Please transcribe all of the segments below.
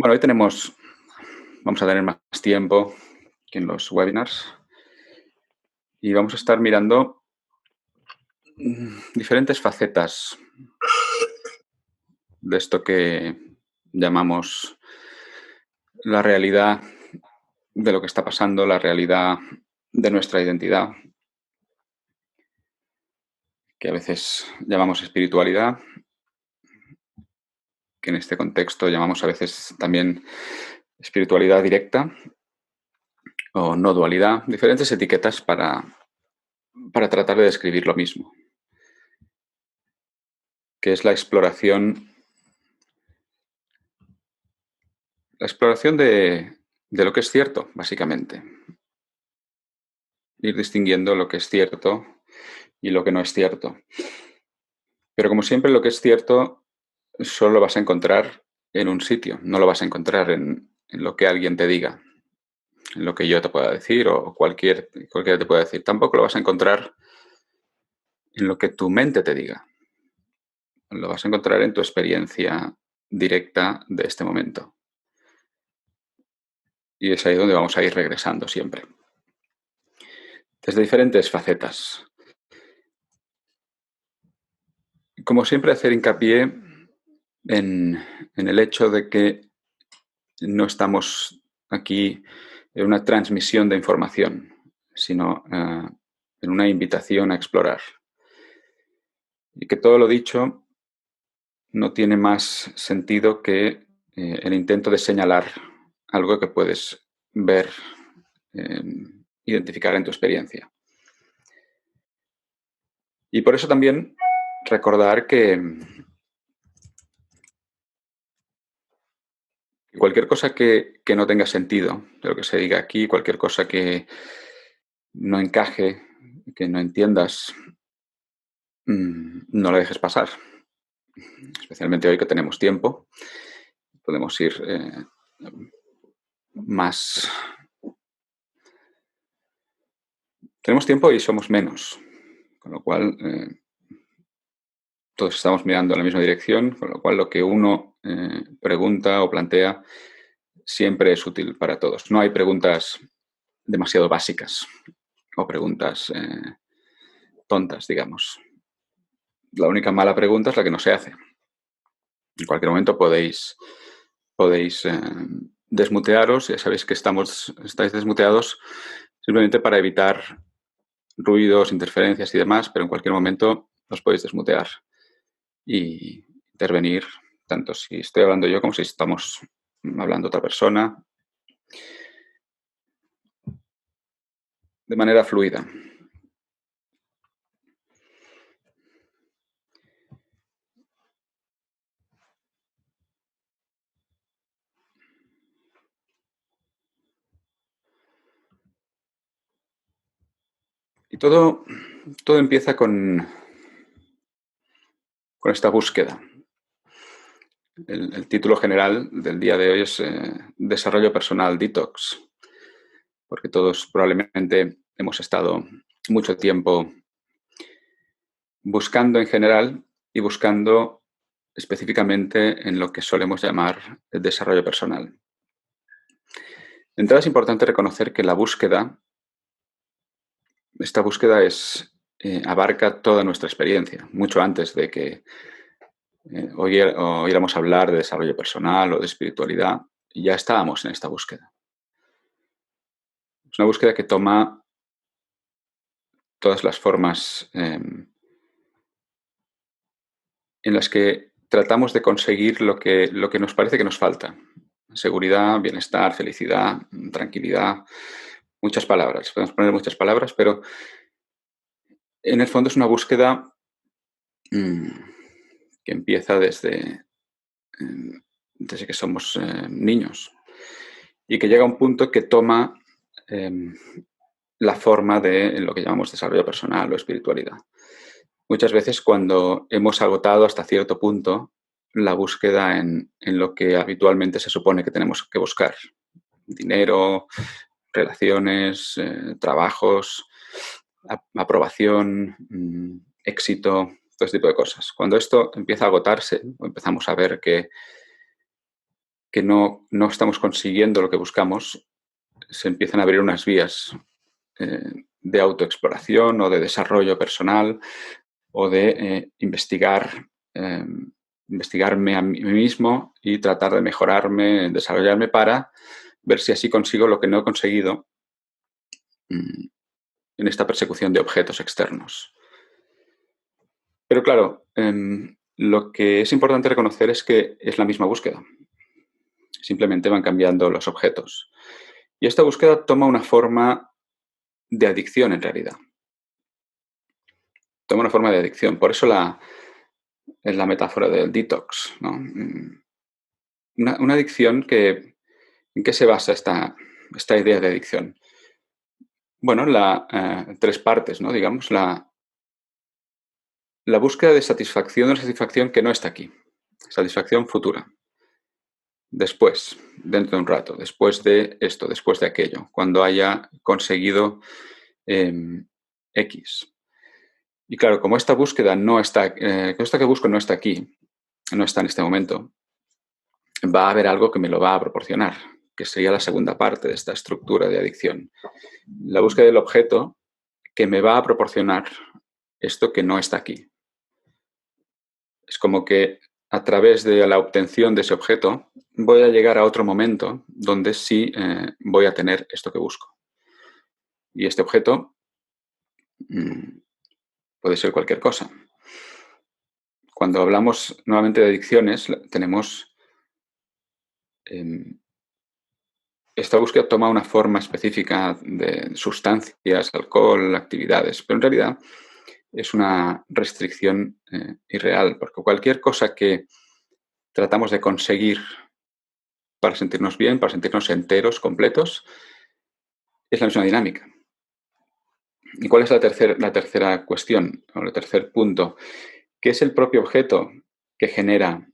Bueno, vamos a tener más tiempo que en los webinars y vamos a estar mirando diferentes facetas de esto que llamamos la realidad de lo que está pasando, la realidad de nuestra identidad, que a veces llamamos espiritualidad, que en este contexto llamamos a veces también espiritualidad directa o no dualidad, diferentes etiquetas para tratar de describir lo mismo, que es la exploración de lo que es cierto, básicamente. Ir distinguiendo lo que es cierto y lo que no es cierto. Pero como siempre, lo que es cierto solo lo vas a encontrar en un sitio, no lo vas a encontrar en lo que alguien te diga, en lo que yo te pueda decir o cualquiera te pueda decir. Tampoco lo vas a encontrar en lo que tu mente te diga. Lo vas a encontrar en tu experiencia directa de este momento. Y es ahí donde vamos a ir regresando siempre. Desde diferentes facetas. Como siempre, hacer hincapié en el hecho de que no estamos aquí en una transmisión de información, sino en una invitación a explorar. Y que todo lo dicho no tiene más sentido que el intento de señalar algo que puedes ver, identificar en tu experiencia. Y por eso también recordar que cualquier cosa que no tenga sentido de lo que se diga aquí, cualquier cosa que no encaje, que no entiendas, no la dejes pasar. Especialmente hoy que tenemos tiempo, podemos ir más. Tenemos tiempo y somos menos, con lo cual todos estamos mirando en la misma dirección, con lo cual lo que uno pregunta o plantea siempre es útil para todos. No hay preguntas demasiado básicas o preguntas tontas, digamos. La única mala pregunta es la que no se hace. En cualquier momento podéis desmutearos. Ya sabéis que estáis desmuteados simplemente para evitar ruidos, interferencias y demás, pero en cualquier momento os podéis desmutear y intervenir, tanto si estoy hablando yo como si estamos hablando otra persona, de manera fluida. Y todo empieza con esta búsqueda. El título general del día de hoy es Desarrollo Personal Detox, porque todos probablemente hemos estado mucho tiempo buscando en general y buscando específicamente en lo que solemos llamar el desarrollo personal. De entrada es importante reconocer que esta búsqueda abarca toda nuestra experiencia, mucho antes de que oyéramos hablar de desarrollo personal o de espiritualidad, ya estábamos en esta búsqueda. Es una búsqueda que toma todas las formas en las que tratamos de conseguir lo que nos parece que nos falta. Seguridad, bienestar, felicidad, tranquilidad, muchas palabras. Podemos poner muchas palabras, pero en el fondo es una búsqueda que empieza desde que somos niños y que llega a un punto que toma la forma de lo que llamamos desarrollo personal o espiritualidad. Muchas veces cuando hemos agotado hasta cierto punto la búsqueda en lo que habitualmente se supone que tenemos que buscar. Dinero, relaciones, trabajos, aprobación, éxito, todo este tipo de cosas. Cuando esto empieza a agotarse o empezamos a ver que que no estamos consiguiendo lo que buscamos, se empiezan a abrir unas vías de autoexploración o de desarrollo personal o de eh, investigarme a mí mismo y tratar de mejorarme, desarrollarme para ver si así consigo lo que no he conseguido en esta persecución de objetos externos. Pero claro, lo que es importante reconocer es que es la misma búsqueda. Simplemente van cambiando los objetos. Y esta búsqueda toma una forma de adicción en realidad. Toma una forma de adicción. Por eso es la metáfora del detox, ¿no? Una adicción que... ¿En qué se basa esta idea de adicción? Bueno, tres partes, ¿no? Digamos, la búsqueda de satisfacción o satisfacción que no está aquí. Satisfacción futura. Después, dentro de un rato, después de esto, después de aquello, cuando haya conseguido X. Y claro, como esta búsqueda no está, esto que busco no está aquí, no está en este momento, va a haber algo que me lo va a proporcionar, que sería la segunda parte de esta estructura de adicción. La búsqueda del objeto que me va a proporcionar esto que no está aquí. Es como que a través de la obtención de ese objeto voy a llegar a otro momento donde sí voy a tener esto que busco. Y este objeto puede ser cualquier cosa. Cuando hablamos nuevamente de adicciones, tenemos... esta búsqueda toma una forma específica de sustancias, alcohol, actividades, pero en realidad es una restricción irreal, porque cualquier cosa que tratamos de conseguir para sentirnos bien, para sentirnos enteros, completos, es la misma dinámica. ¿Y cuál es la tercera cuestión, o el tercer punto? Que es el propio objeto que genera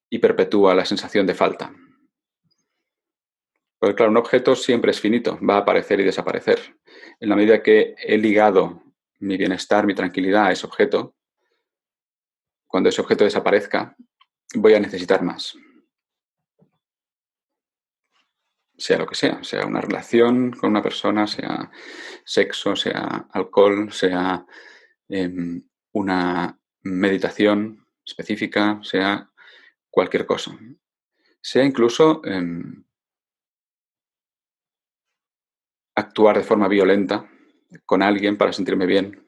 y perpetúa la sensación de falta. Porque claro, un objeto siempre es finito, va a aparecer y desaparecer. En la medida que he ligado mi bienestar, mi tranquilidad a ese objeto, cuando ese objeto desaparezca, voy a necesitar más. Sea lo que sea una relación con una persona, sea sexo, sea alcohol, sea una meditación específica, sea cualquier cosa. Sea incluso actuar de forma violenta con alguien para sentirme bien.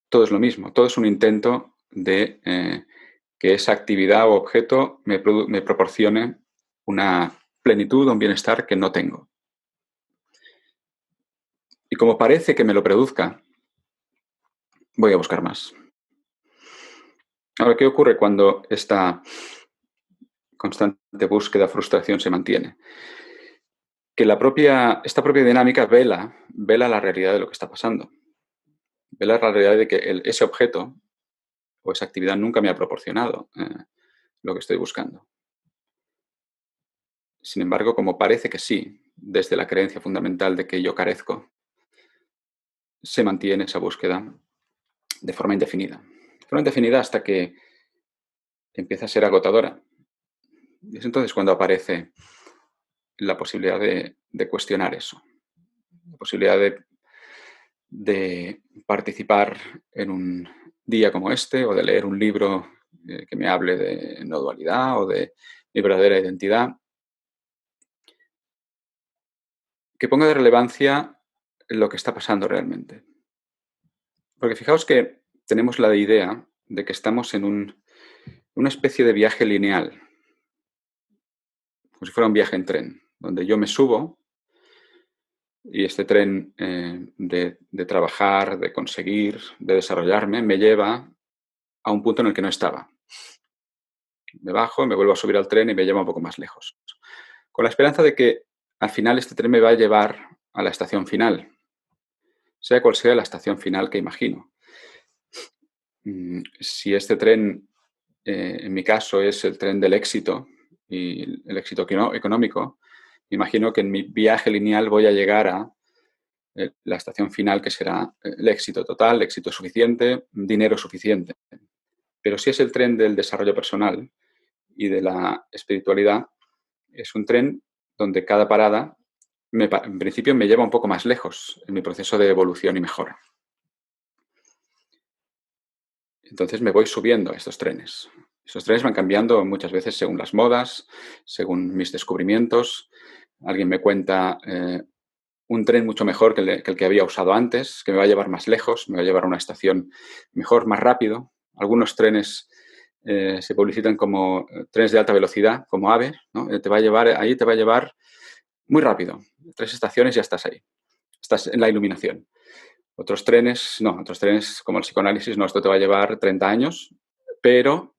Todo es lo mismo, todo es un intento de que esa actividad o objeto me proporcione una plenitud o un bienestar que no tengo. Y como parece que me lo produzca, voy a buscar más. Ahora, ¿qué ocurre cuando esta constante búsqueda, frustración se mantiene? Que esta propia dinámica vela la realidad de lo que está pasando. Vela la realidad de que ese objeto o esa actividad nunca me ha proporcionado lo que estoy buscando. Sin embargo, como parece que sí, desde la creencia fundamental de que yo carezco, se mantiene esa búsqueda de forma indefinida. De forma indefinida hasta que empieza a ser agotadora. Y es entonces cuando aparece la posibilidad de cuestionar eso. La posibilidad de participar en un día como este o de leer un libro que me hable de no dualidad o de mi verdadera identidad, que ponga de relevancia lo que está pasando realmente. Porque fijaos que tenemos la idea de que estamos en una especie de viaje lineal, como si fuera un viaje en tren, donde yo me subo y este tren de trabajar, de conseguir, de desarrollarme, me lleva a un punto en el que no estaba. Me bajo, me vuelvo a subir al tren y me lleva un poco más lejos. Con la esperanza de que al final este tren me va a llevar a la estación final, sea cual sea la estación final que imagino. Si este tren, en mi caso, es el tren del éxito y el éxito económico, imagino que en mi viaje lineal voy a llegar a la estación final, que será el éxito total, éxito suficiente, dinero suficiente. Pero si es el tren del desarrollo personal, y de la espiritualidad es un tren donde cada parada, en principio, me lleva un poco más lejos en mi proceso de evolución y mejora. Entonces me voy subiendo a estos trenes. Esos trenes van cambiando muchas veces según las modas, según mis descubrimientos. Alguien me cuenta un tren mucho mejor que el que había usado antes, que me va a llevar más lejos, me va a llevar a una estación mejor, más rápido. Algunos trenes se publicitan como trenes de alta velocidad, como AVE, ¿no? Ahí te va a llevar muy rápido. 3 estaciones y ya estás ahí. Estás en la iluminación. Otros trenes, no, otros trenes como el psicoanálisis, no, esto te va a llevar 30 años, pero,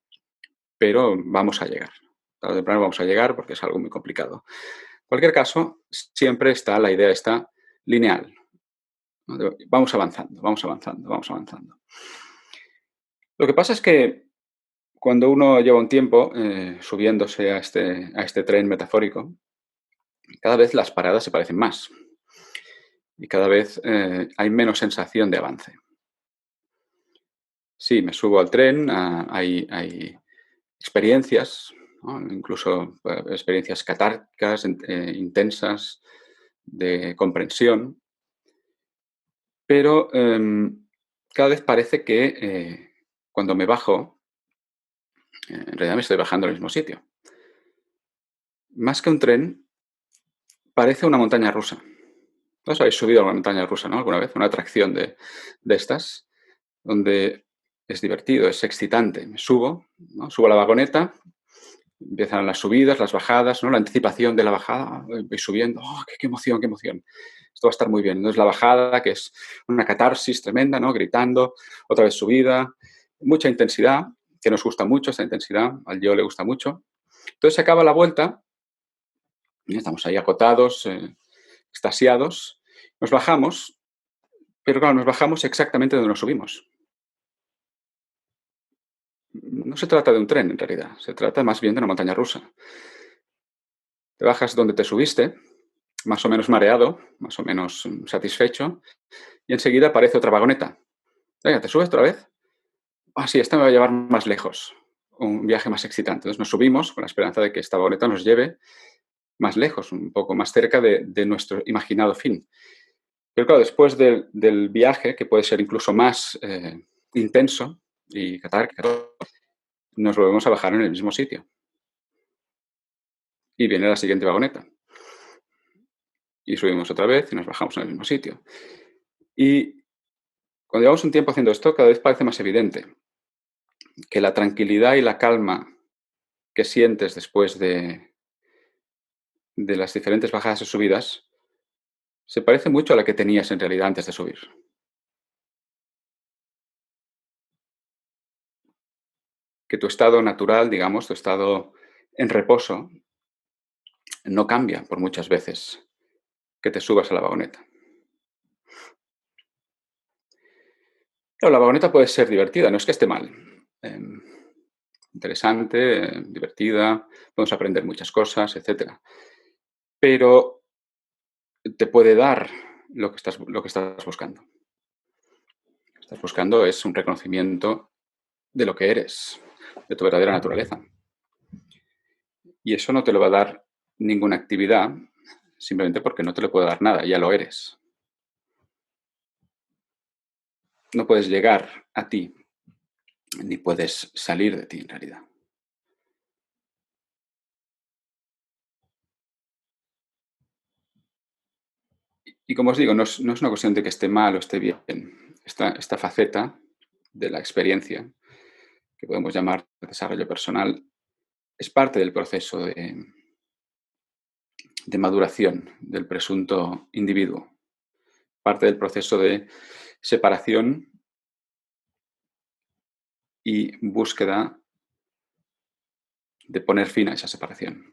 pero vamos a llegar. Tarde o temprano vamos a llegar porque es algo muy complicado. En cualquier caso, siempre está la idea está lineal. Vamos avanzando, vamos avanzando, vamos avanzando. Lo que pasa es que cuando uno lleva un tiempo subiéndose a este tren metafórico, cada vez las paradas se parecen más y cada vez hay menos sensación de avance. Sí, me subo al tren, hay experiencias, ¿no? Incluso experiencias catárticas, intensas, de comprensión, pero cada vez parece que cuando me bajo, en realidad me estoy bajando al mismo sitio. Más que un tren, parece una montaña rusa. ¿Os habéis subido a una montaña rusa, no? Alguna vez, una atracción de estas, donde es divertido, es excitante. Me subo, ¿no? Subo a la vagoneta, empiezan las subidas, las bajadas, ¿no? La anticipación de la bajada, voy subiendo, ¡oh, qué emoción, qué emoción! Esto va a estar muy bien. Entonces la bajada, que es una catarsis tremenda, ¿no? Gritando, otra vez subida, mucha intensidad, que nos gusta mucho esta intensidad, al yo le gusta mucho. Entonces se acaba la vuelta, y estamos ahí acotados, extasiados, nos bajamos, pero claro, nos bajamos exactamente donde nos subimos. No se trata de un tren, en realidad, se trata más bien de una montaña rusa. Te bajas donde te subiste, más o menos mareado, más o menos satisfecho, y enseguida aparece otra vagoneta. Venga, ¿te subes otra vez? Ah, sí, esta me va a llevar más lejos, un viaje más excitante. Entonces nos subimos con la esperanza de que esta vagoneta nos lleve más lejos, un poco más cerca de nuestro imaginado fin. Pero claro, después del viaje, que puede ser incluso más intenso y catárquico, nos volvemos a bajar en el mismo sitio. Y viene la siguiente vagoneta. Y subimos otra vez y nos bajamos en el mismo sitio. Y cuando llevamos un tiempo haciendo esto, cada vez parece más evidente que la tranquilidad y la calma que sientes después de las diferentes bajadas o subidas se parece mucho a la que tenías en realidad antes de subir. Que tu estado natural, digamos, tu estado en reposo, no cambia por muchas veces que te subas a la vagoneta. Claro, la vagoneta puede ser divertida, no es que esté mal. Em, Interesante, divertida, podemos aprender muchas cosas, etcétera. Pero te puede dar lo que estás buscando. Lo que estás buscando es un reconocimiento de lo que eres, de tu verdadera naturaleza. Y eso no te lo va a dar ninguna actividad, simplemente porque no te lo puede dar nada, ya lo eres. No puedes llegar a ti, ni puedes salir de ti en realidad. Y como os digo, no es una cuestión de que esté mal o esté bien. Esta faceta de la experiencia, que podemos llamar desarrollo personal, es parte del proceso de maduración del presunto individuo, parte del proceso de separación y búsqueda de poner fin a esa separación.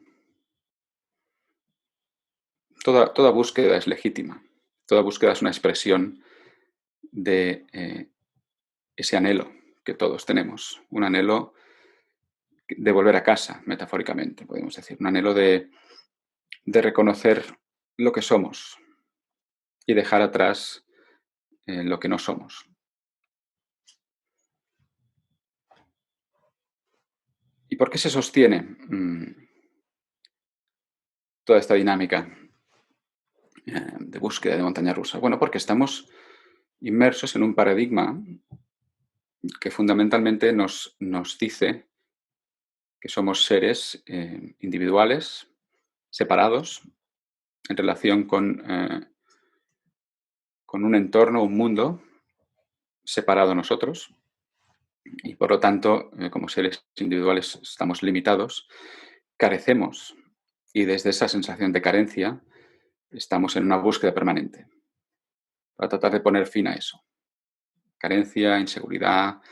Toda búsqueda es legítima, toda búsqueda es una expresión de ese anhelo que todos tenemos, un anhelo de volver a casa, metafóricamente, podemos decir, un anhelo de reconocer lo que somos y dejar atrás lo que no somos. ¿Y por qué se sostiene toda esta dinámica de búsqueda de montaña rusa? Bueno, porque estamos inmersos en un paradigma que fundamentalmente nos dice que somos seres individuales, separados, en relación con un entorno, un mundo separado a nosotros, y por lo tanto, como seres individuales estamos limitados, carecemos, y desde esa sensación de carencia estamos en una búsqueda permanente para tratar de poner fin a eso. Carencia, inseguridad,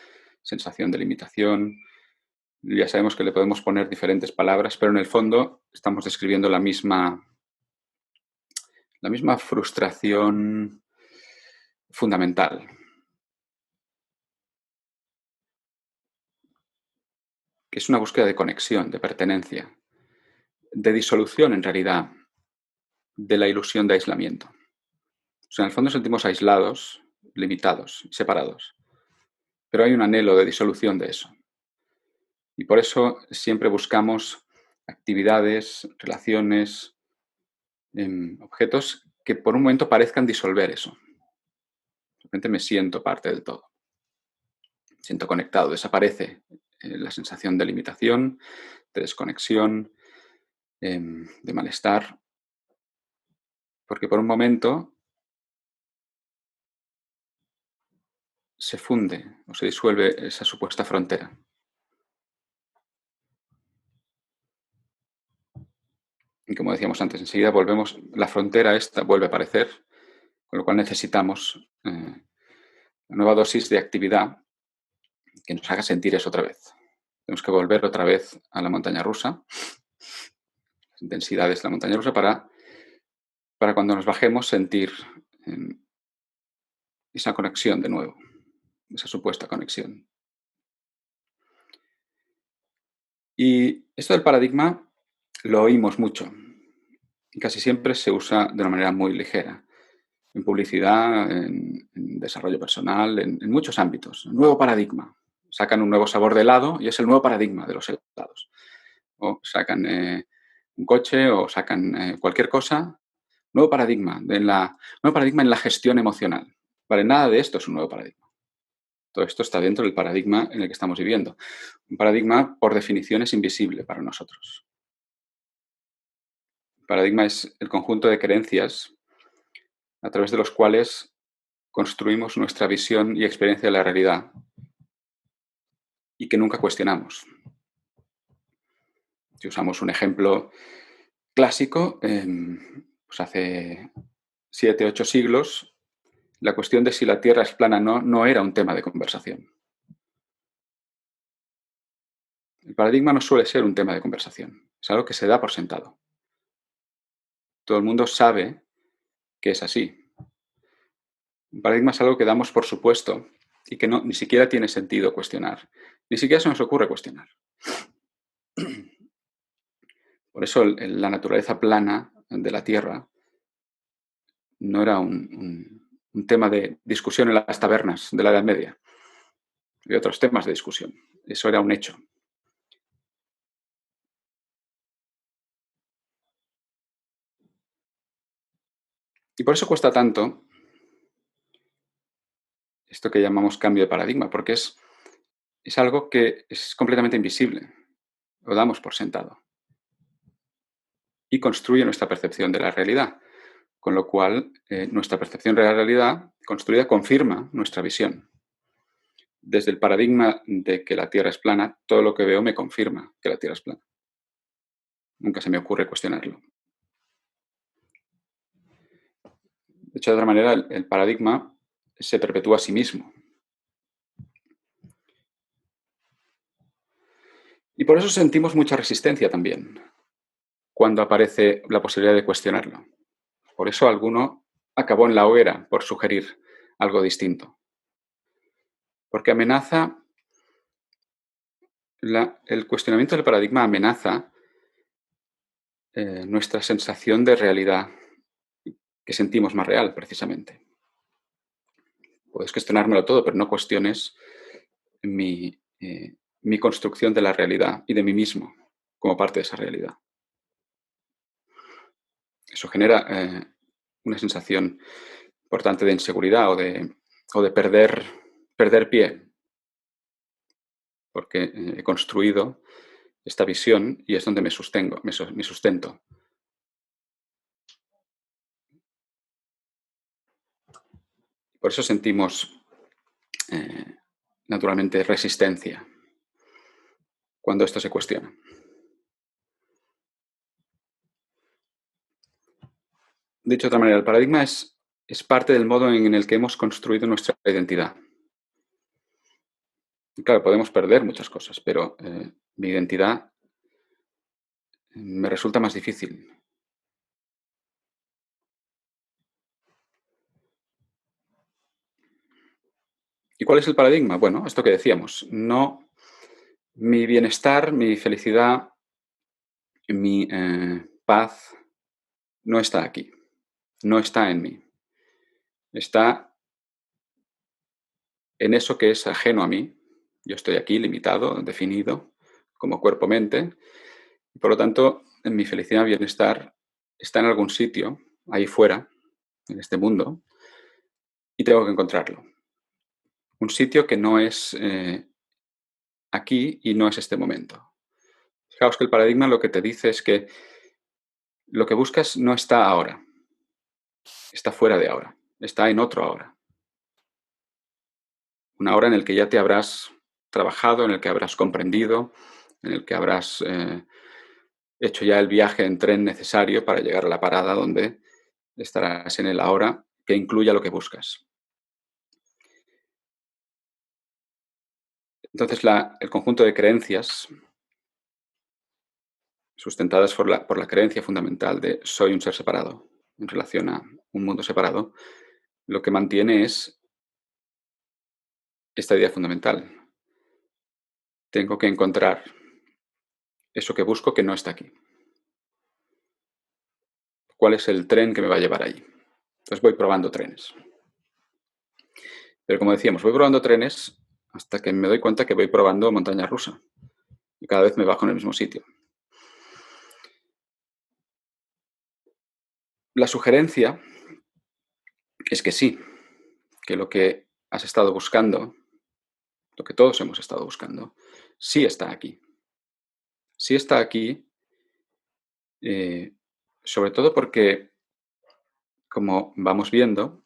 sensación de limitación. Ya sabemos que le podemos poner diferentes palabras, pero en el fondo estamos describiendo la misma frustración fundamental, que es una búsqueda de conexión, de pertenencia, de disolución en realidad de la ilusión de aislamiento. O sea, en el fondo sentimos aislados, limitados, separados, pero hay un anhelo de disolución de eso. Y por eso siempre buscamos actividades, relaciones, objetos que por un momento parezcan disolver eso. De repente me siento parte del todo. Siento conectado, desaparece la sensación de limitación, de desconexión, de malestar, porque por un momento se funde o se disuelve esa supuesta frontera. Y como decíamos antes, enseguida volvemos, la frontera esta vuelve a aparecer, con lo cual necesitamos una nueva dosis de actividad que nos haga sentir eso otra vez. Tenemos que volver otra vez a la montaña rusa, las intensidades de la montaña rusa, para cuando nos bajemos sentir esa conexión de nuevo, esa supuesta conexión. Y esto del paradigma lo oímos mucho y casi siempre se usa de una manera muy ligera. En publicidad, en desarrollo personal, en muchos ámbitos. Nuevo paradigma. Sacan un nuevo sabor de helado y es el nuevo paradigma de los helados. O sacan un coche o sacan cualquier cosa. Nuevo paradigma en la gestión emocional. Vale, nada de esto es un nuevo paradigma. Todo esto está dentro del paradigma en el que estamos viviendo. Un paradigma, por definición, es invisible para nosotros. El paradigma es el conjunto de creencias a través de los cuales construimos nuestra visión y experiencia de la realidad y que nunca cuestionamos. Si usamos un ejemplo clásico, pues hace 7, 8 siglos, la cuestión de si la Tierra es plana no era un tema de conversación. El paradigma no suele ser un tema de conversación, es algo que se da por sentado. Todo el mundo sabe que es así. Un paradigma es algo que damos por supuesto y que ni siquiera tiene sentido cuestionar. Ni siquiera se nos ocurre cuestionar. Por eso la naturaleza plana de la Tierra no era un tema de discusión en las tabernas de la Edad Media. Había otros temas de discusión. Eso era un hecho. Y por eso cuesta tanto esto que llamamos cambio de paradigma, porque es algo que es completamente invisible. Lo damos por sentado. Y construye nuestra percepción de la realidad. Con lo cual, nuestra percepción de la realidad construida confirma nuestra visión. Desde el paradigma de que la Tierra es plana, todo lo que veo me confirma que la Tierra es plana. Nunca se me ocurre cuestionarlo. De hecho, de otra manera, el paradigma se perpetúa a sí mismo. Y por eso sentimos mucha resistencia también cuando aparece la posibilidad de cuestionarlo. Por eso alguno acabó en la hoguera por sugerir algo distinto. Porque el cuestionamiento del paradigma amenaza nuestra sensación de realidad que sentimos más real, precisamente. Puedes cuestionármelo todo, pero no cuestiones mi mi construcción de la realidad y de mí mismo como parte de esa realidad. Eso genera una sensación importante de inseguridad o de perder pie, porque he construido esta visión y es donde me sustento. Por eso sentimos eh, naturalmente resistencia cuando esto se cuestiona. Dicho de otra manera, el paradigma es parte del modo en el que hemos construido nuestra identidad. Y claro, podemos perder muchas cosas, pero mi identidad me resulta más difícil. ¿Y cuál es el paradigma? Bueno, esto que decíamos, no, mi bienestar, mi felicidad, mi paz no está aquí, no está en mí, está en eso que es ajeno a mí. Yo estoy aquí limitado, definido, como cuerpo-mente, y por lo tanto, en mi felicidad, bienestar está en algún sitio, ahí fuera, en este mundo, y tengo que encontrarlo. Un sitio que no es aquí y no es este momento. Fijaos que el paradigma lo que te dice es que lo que buscas no está ahora, está fuera de ahora, está en otro ahora. Una hora en el que ya te habrás trabajado, en el que habrás comprendido, en el que habrás hecho ya el viaje en tren necesario para llegar a la parada donde estarás en el ahora que incluya lo que buscas. Entonces, el conjunto de creencias sustentadas por la creencia fundamental de soy un ser separado en relación a un mundo separado, lo que mantiene es esta idea fundamental. Tengo que encontrar eso que busco que no está aquí. ¿Cuál es el tren que me va a llevar allí? Entonces voy probando trenes. Pero como decíamos, voy probando trenes hasta que me doy cuenta que voy probando montaña rusa. Y cada vez me bajo en el mismo sitio. La sugerencia es que sí, que lo que has estado buscando, lo que todos hemos estado buscando, sí está aquí. Sí está aquí, eh, sobre todo porque, como vamos viendo,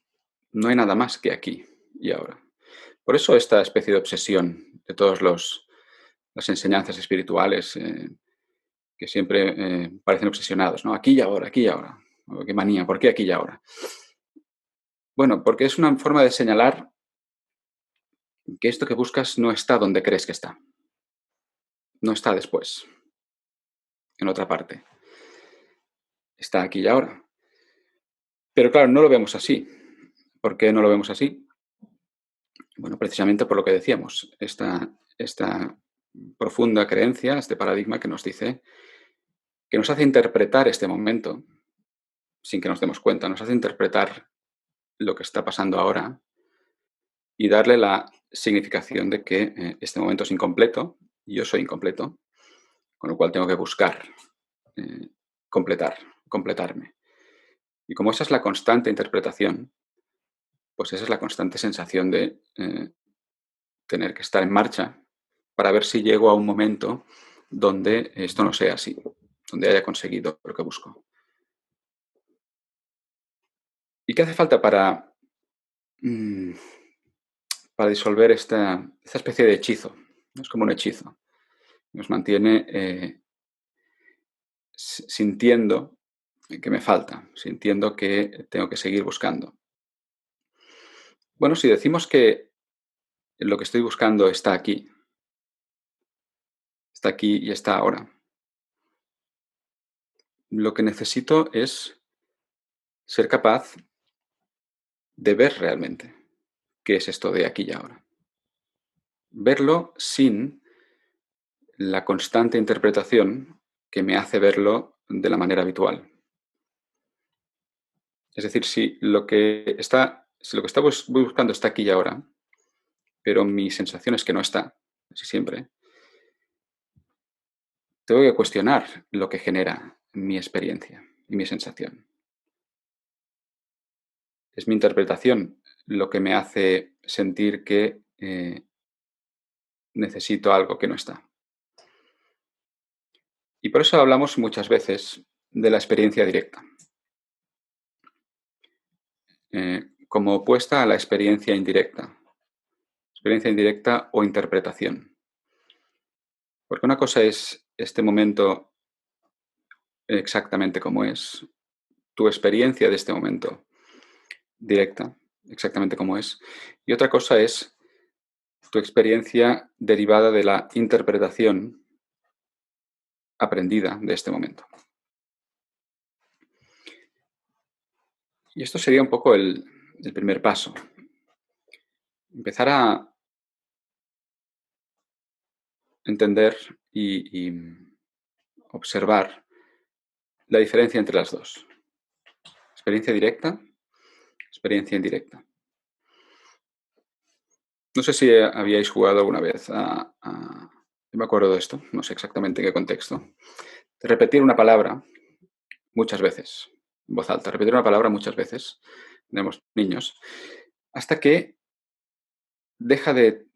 no hay nada más que aquí y ahora. Por eso esta especie de obsesión de todas las enseñanzas espirituales que siempre parecen obsesionados, ¿no? Aquí y ahora, aquí y ahora. Oh, qué manía, ¿por qué aquí y ahora? Bueno, porque es una forma de señalar que esto que buscas no está donde crees que está. No está después, en otra parte. Está aquí y ahora. Pero claro, no lo vemos así. ¿Por qué no lo vemos así? Bueno, precisamente por lo que decíamos, esta profunda creencia, este paradigma que nos dice, que nos hace interpretar este momento, sin que nos demos cuenta, nos hace interpretar lo que está pasando ahora y darle la significación de que este momento es incompleto, y yo soy incompleto, con lo cual tengo que buscar eh, completarme. Y como esa es la constante interpretación, pues esa es la constante sensación de tener que estar en marcha para ver si llego a un momento donde esto no sea así, donde haya conseguido lo que busco. ¿Y qué hace falta mm, para disolver esta especie de hechizo? Es como un hechizo. Nos mantiene sintiendo que me falta, sintiendo que tengo que seguir buscando. Bueno, si decimos que lo que estoy buscando está aquí y está ahora, lo que necesito es ser capaz de ver realmente qué es esto de aquí y ahora. Verlo sin la constante interpretación que me hace verlo de la manera habitual. Es decir, si lo que voy buscando está aquí y ahora, pero mi sensación es que no está, casi siempre, tengo que cuestionar lo que genera mi experiencia y mi sensación. Es mi interpretación lo que me hace sentir que necesito algo que no está. Y por eso hablamos muchas veces de la experiencia directa, como opuesta a la experiencia indirecta o interpretación. Porque una cosa es este momento exactamente como es, tu experiencia de este momento directa, exactamente como es, y otra cosa es tu experiencia derivada de la interpretación aprendida de este momento. Y esto sería un poco el primer paso. Empezar a entender y observar la diferencia entre las dos. Experiencia directa, experiencia indirecta. No sé si habíais jugado alguna vez yo me acuerdo de esto, no sé exactamente en qué contexto. De repetir una palabra muchas veces, en voz alta. Repetir una palabra muchas veces, tenemos niños, hasta que deja de,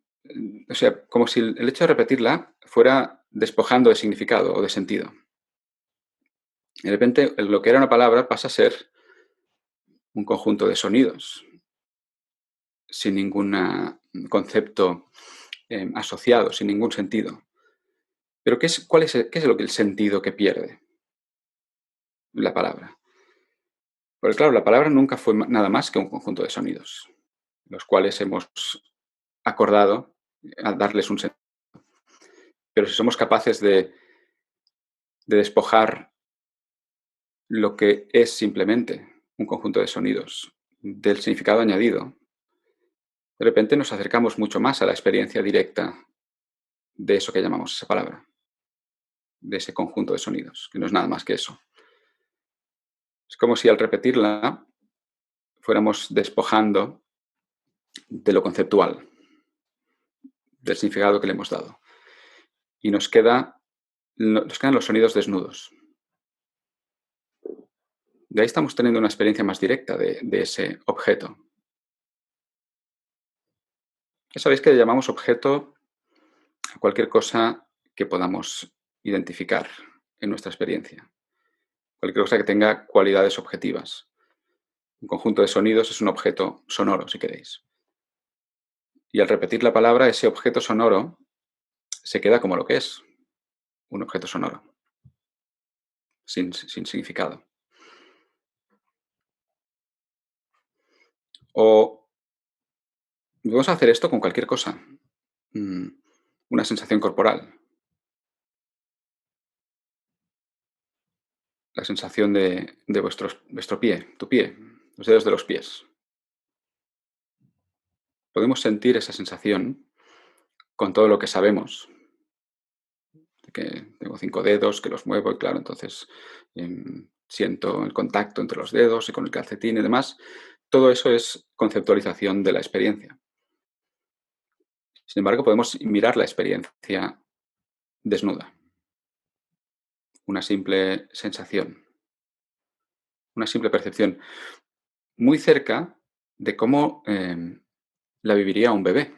o sea, como si el hecho de repetirla fuera despojando de significado o de sentido. De repente, lo que era una palabra pasa a ser un conjunto de sonidos, sin ningún concepto asociado, sin ningún sentido. Pero qué es el sentido que pierde la palabra? Porque claro, la palabra nunca fue nada más que un conjunto de sonidos, los cuales hemos acordado a darles un sentido. Pero si somos capaces de despojar lo que es simplemente un conjunto de sonidos del significado añadido, de repente nos acercamos mucho más a la experiencia directa de eso que llamamos esa palabra, de ese conjunto de sonidos, que no es nada más que eso. Es como si al repetirla fuéramos despojando de lo conceptual, del significado que le hemos dado. Y nos quedan los sonidos desnudos. De ahí estamos teniendo una experiencia más directa de ese objeto. Ya sabéis que llamamos objeto a cualquier cosa que podamos identificar en nuestra experiencia. Cualquier cosa que tenga cualidades objetivas. Un conjunto de sonidos es un objeto sonoro, si queréis. Y al repetir la palabra, ese objeto sonoro se queda como lo que es, un objeto sonoro, sin significado. O vamos a hacer esto con cualquier cosa. Una sensación corporal. La sensación de vuestro pie, tu pie, los dedos de los pies. Podemos sentir esa sensación con todo lo que sabemos. De que tengo 5 dedos, que los muevo y claro, entonces siento el contacto entre los dedos y con el calcetín y demás. Todo eso es conceptualización de la experiencia. Sin embargo, podemos mirar la experiencia desnuda. Una simple sensación, una simple percepción, muy cerca de cómo la viviría un bebé.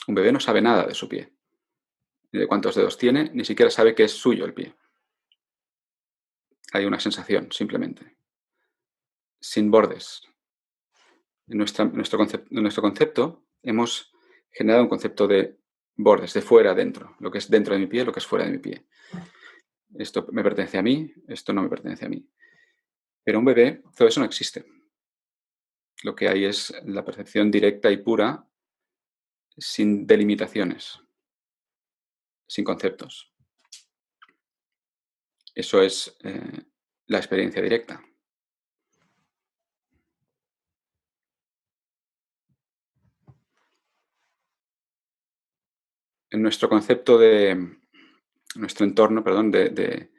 Un bebé no sabe nada de su pie, ni de cuántos dedos tiene, ni siquiera sabe que es suyo el pie. Hay una sensación, simplemente, sin bordes. En nuestro concepto hemos generado un concepto de bordes, de fuera a dentro, lo que es dentro de mi pie, lo que es fuera de mi pie. Esto me pertenece a mí, esto no me pertenece a mí. Pero un bebé, todo eso no existe. Lo que hay es la percepción directa y pura, sin delimitaciones, sin conceptos. Eso es la experiencia directa. En nuestro concepto nuestro entorno, perdón, de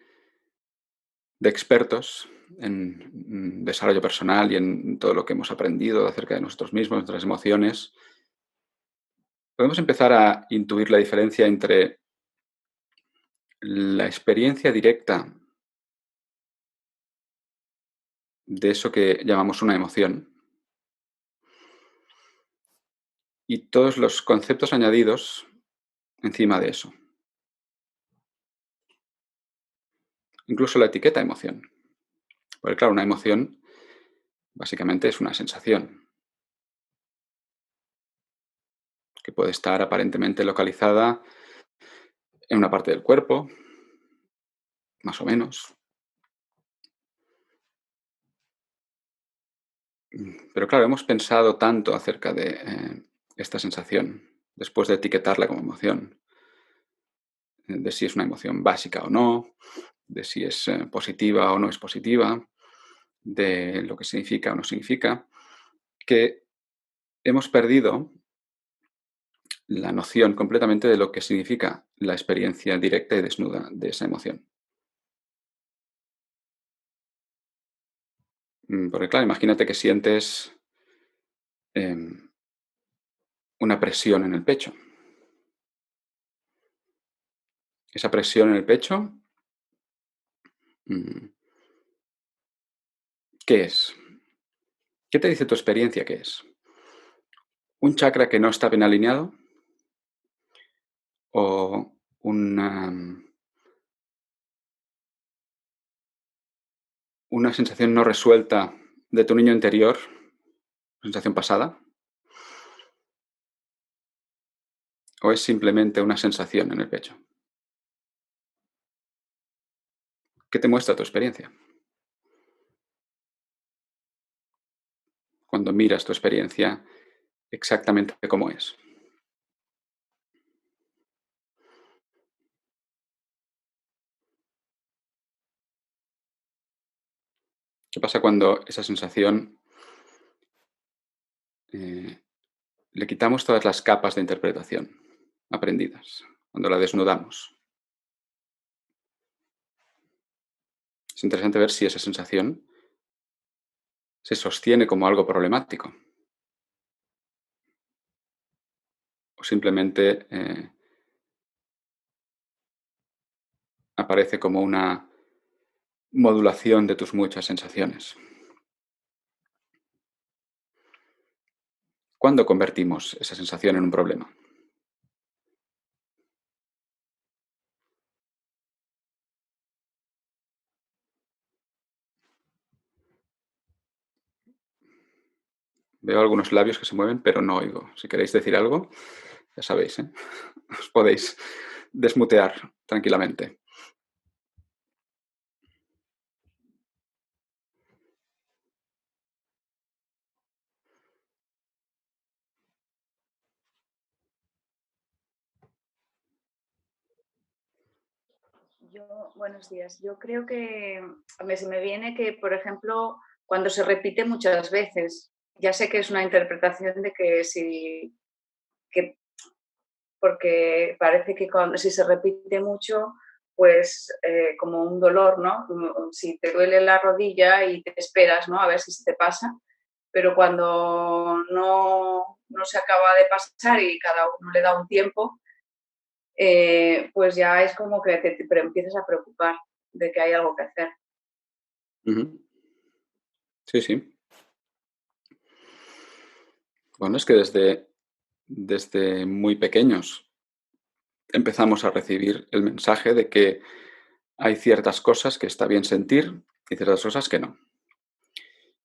expertos en desarrollo personal y en todo lo que hemos aprendido acerca de nosotros mismos, nuestras emociones, podemos empezar a intuir la diferencia entre la experiencia directa de eso que llamamos una emoción y todos los conceptos añadidos encima de eso. Incluso la etiqueta emoción. Porque claro, una emoción básicamente es una sensación que puede estar aparentemente localizada en una parte del cuerpo, más o menos. Pero claro, hemos pensado tanto acerca de esta sensación, después de etiquetarla como emoción, de si es una emoción básica o no, de si es positiva o no es positiva, de lo que significa o no significa, que hemos perdido la noción completamente de lo que significa la experiencia directa y desnuda de esa emoción. Porque claro, imagínate que sientes em, una presión en el pecho. Esa presión en el pecho, mm, ¿qué es? ¿Qué te dice tu experiencia que es? ¿Un chakra que no está bien alineado? ¿O una sensación no resuelta de tu niño interior, sensación pasada? ¿O es simplemente una sensación en el pecho? ¿Qué te muestra tu experiencia? Cuando miras tu experiencia exactamente cómo es. ¿Qué pasa cuando esa sensación eh, le quitamos todas las capas de interpretación aprendidas? Cuando la desnudamos. Es interesante ver si esa sensación se sostiene como algo problemático o simplemente aparece como una modulación de tus muchas sensaciones. ¿Cuándo convertimos esa sensación en un problema? Veo algunos labios que se mueven, pero no oigo. Si queréis decir algo, ya sabéis, ¿eh? Os podéis desmutear tranquilamente. Buenos días. Yo creo que a mí se me viene que, por ejemplo, cuando se repite muchas veces, ya sé que es una interpretación de que si, que, porque parece que si se repite mucho, pues como un dolor, ¿no? Si te duele la rodilla y te esperas, ¿no? A ver si se te pasa, pero cuando no se acaba de pasar y cada uno le da un tiempo, pues ya es como que te empiezas a preocupar de que hay algo que hacer. Ujú. Sí, sí. Bueno, es que desde muy pequeños empezamos a recibir el mensaje de que hay ciertas cosas que está bien sentir y ciertas cosas que no.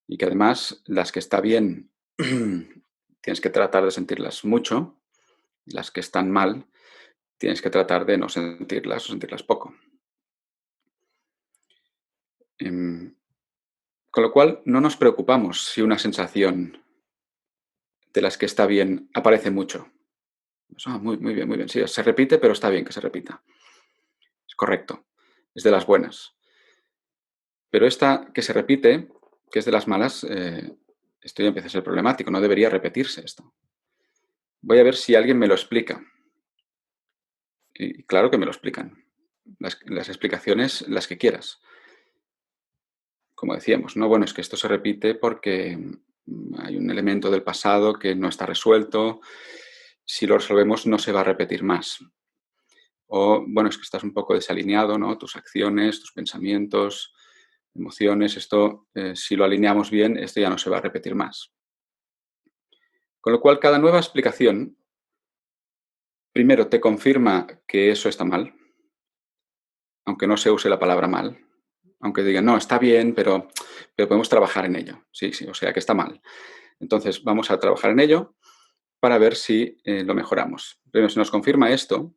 Y que además las que está bien tienes que tratar de sentirlas mucho, y las que están mal tienes que tratar de no sentirlas o sentirlas poco. Em, con lo cual no nos preocupamos si una sensación de las que está bien aparece mucho. Pues, muy, muy bien, muy bien. Sí, se repite, pero está bien que se repita. Es correcto. Es de las buenas. Pero esta que se repite, que es de las malas, esto ya empieza a ser problemático. No debería repetirse esto. Voy a ver si alguien me lo explica. Y claro que me lo explican. Las explicaciones, las que quieras. Como decíamos, ¿no? Bueno, es que esto se repite porque hay un elemento del pasado que no está resuelto. Si lo resolvemos, no se va a repetir más. o, bueno, es que estás un poco desalineado, ¿no? Tus acciones, tus pensamientos, emociones, esto, si lo alineamos bien, esto ya no se va a repetir más. Con lo cual, cada nueva explicación, primero, te confirma que eso está mal, aunque no se use la palabra mal, aunque digan, no, está bien, pero podemos trabajar en ello. Sí, sí, o sea que está mal. Entonces, vamos a trabajar en ello para ver si lo mejoramos. Pero si nos confirma esto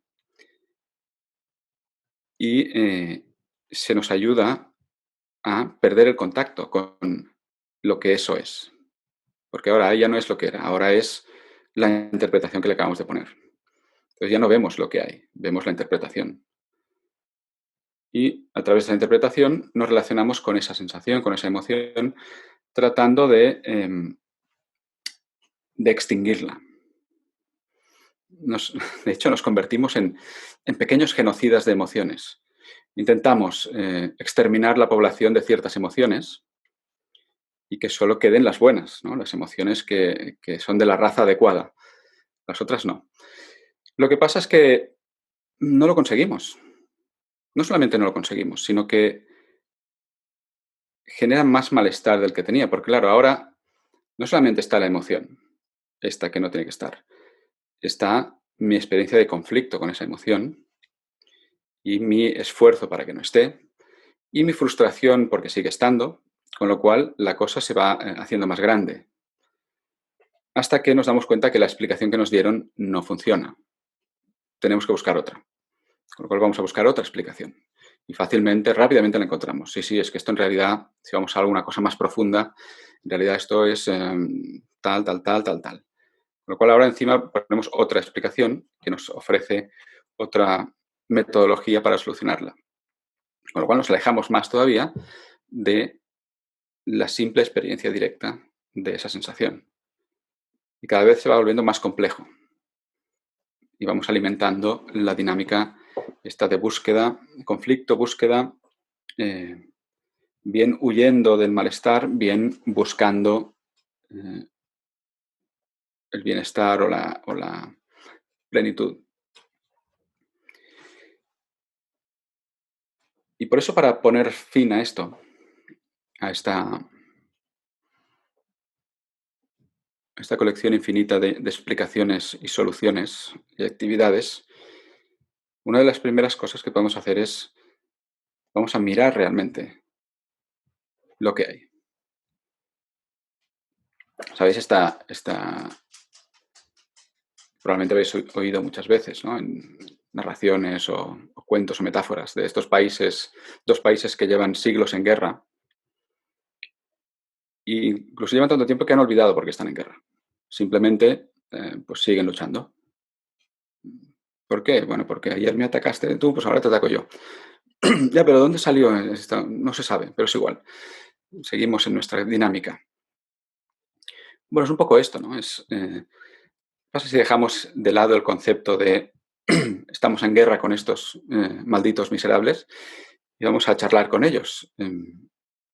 y se nos ayuda a perder el contacto con lo que eso es. Porque ahora ya no es lo que era, ahora es la interpretación que le acabamos de poner. Entonces ya no vemos lo que hay, vemos la interpretación. Y a través de la interpretación nos relacionamos con esa sensación, con esa emoción, tratando de extinguirla. De hecho, nos convertimos en pequeños genocidas de emociones. Intentamos exterminar la población de ciertas emociones y que solo queden las buenas, ¿no? Las emociones que son de la raza adecuada. Las otras no. Lo que pasa es que no lo conseguimos. No solamente no lo conseguimos, sino que genera más malestar del que tenía. Porque claro, ahora no solamente está la emoción, esta que no tiene que estar, está mi experiencia de conflicto con esa emoción y mi esfuerzo para que no esté y mi frustración porque sigue estando, con lo cual la cosa se va haciendo más grande. Hasta que nos damos cuenta que la explicación que nos dieron no funciona. Tenemos que buscar otra. Con lo cual vamos a buscar otra explicación. Y fácilmente, rápidamente la encontramos. Sí, sí, es que esto en realidad, si vamos a alguna cosa más profunda, en realidad esto es tal, tal, tal, tal, tal. Con lo cual ahora encima ponemos otra explicación que nos ofrece otra metodología para solucionarla. Con lo cual nos alejamos más todavía de la simple experiencia directa de esa sensación. Y cada vez se va volviendo más complejo. Y vamos alimentando la dinámica esta de búsqueda, conflicto, búsqueda, eh, bien huyendo del malestar, bien buscando eh, el bienestar o la plenitud. Y por eso, para poner fin a esto, a esta colección infinita de explicaciones y soluciones y actividades, una de las primeras cosas que podemos hacer es, vamos a mirar realmente lo que hay. ¿Sabéis? Probablemente habéis oído muchas veces, ¿no? En narraciones o cuentos o metáforas de estos países, dos países que llevan siglos en guerra e incluso llevan tanto tiempo que han olvidado por qué están en guerra. Simplemente, pues siguen luchando. ¿Por qué? Bueno, porque ayer me atacaste tú, pues ahora te ataco yo. Ya, pero ¿dónde salió esto? No se sabe, pero es igual. Seguimos en nuestra dinámica. Bueno, es un poco esto, ¿no? Pasa si dejamos de lado el concepto de estamos en guerra con estos malditos miserables y vamos a charlar con ellos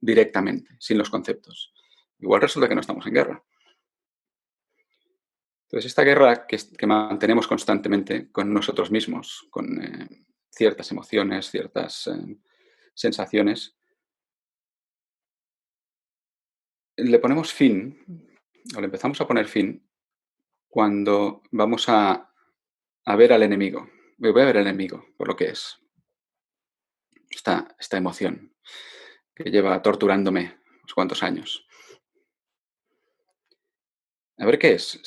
directamente, sin los conceptos. Igual resulta que no estamos en guerra. Entonces, esta guerra que mantenemos constantemente con nosotros mismos, con ciertas emociones, ciertas sensaciones, le ponemos fin, o le empezamos a poner fin, cuando vamos a ver al enemigo. Voy a ver al enemigo por lo que es. Esta emoción que lleva torturándome unos cuantos años. A ver qué es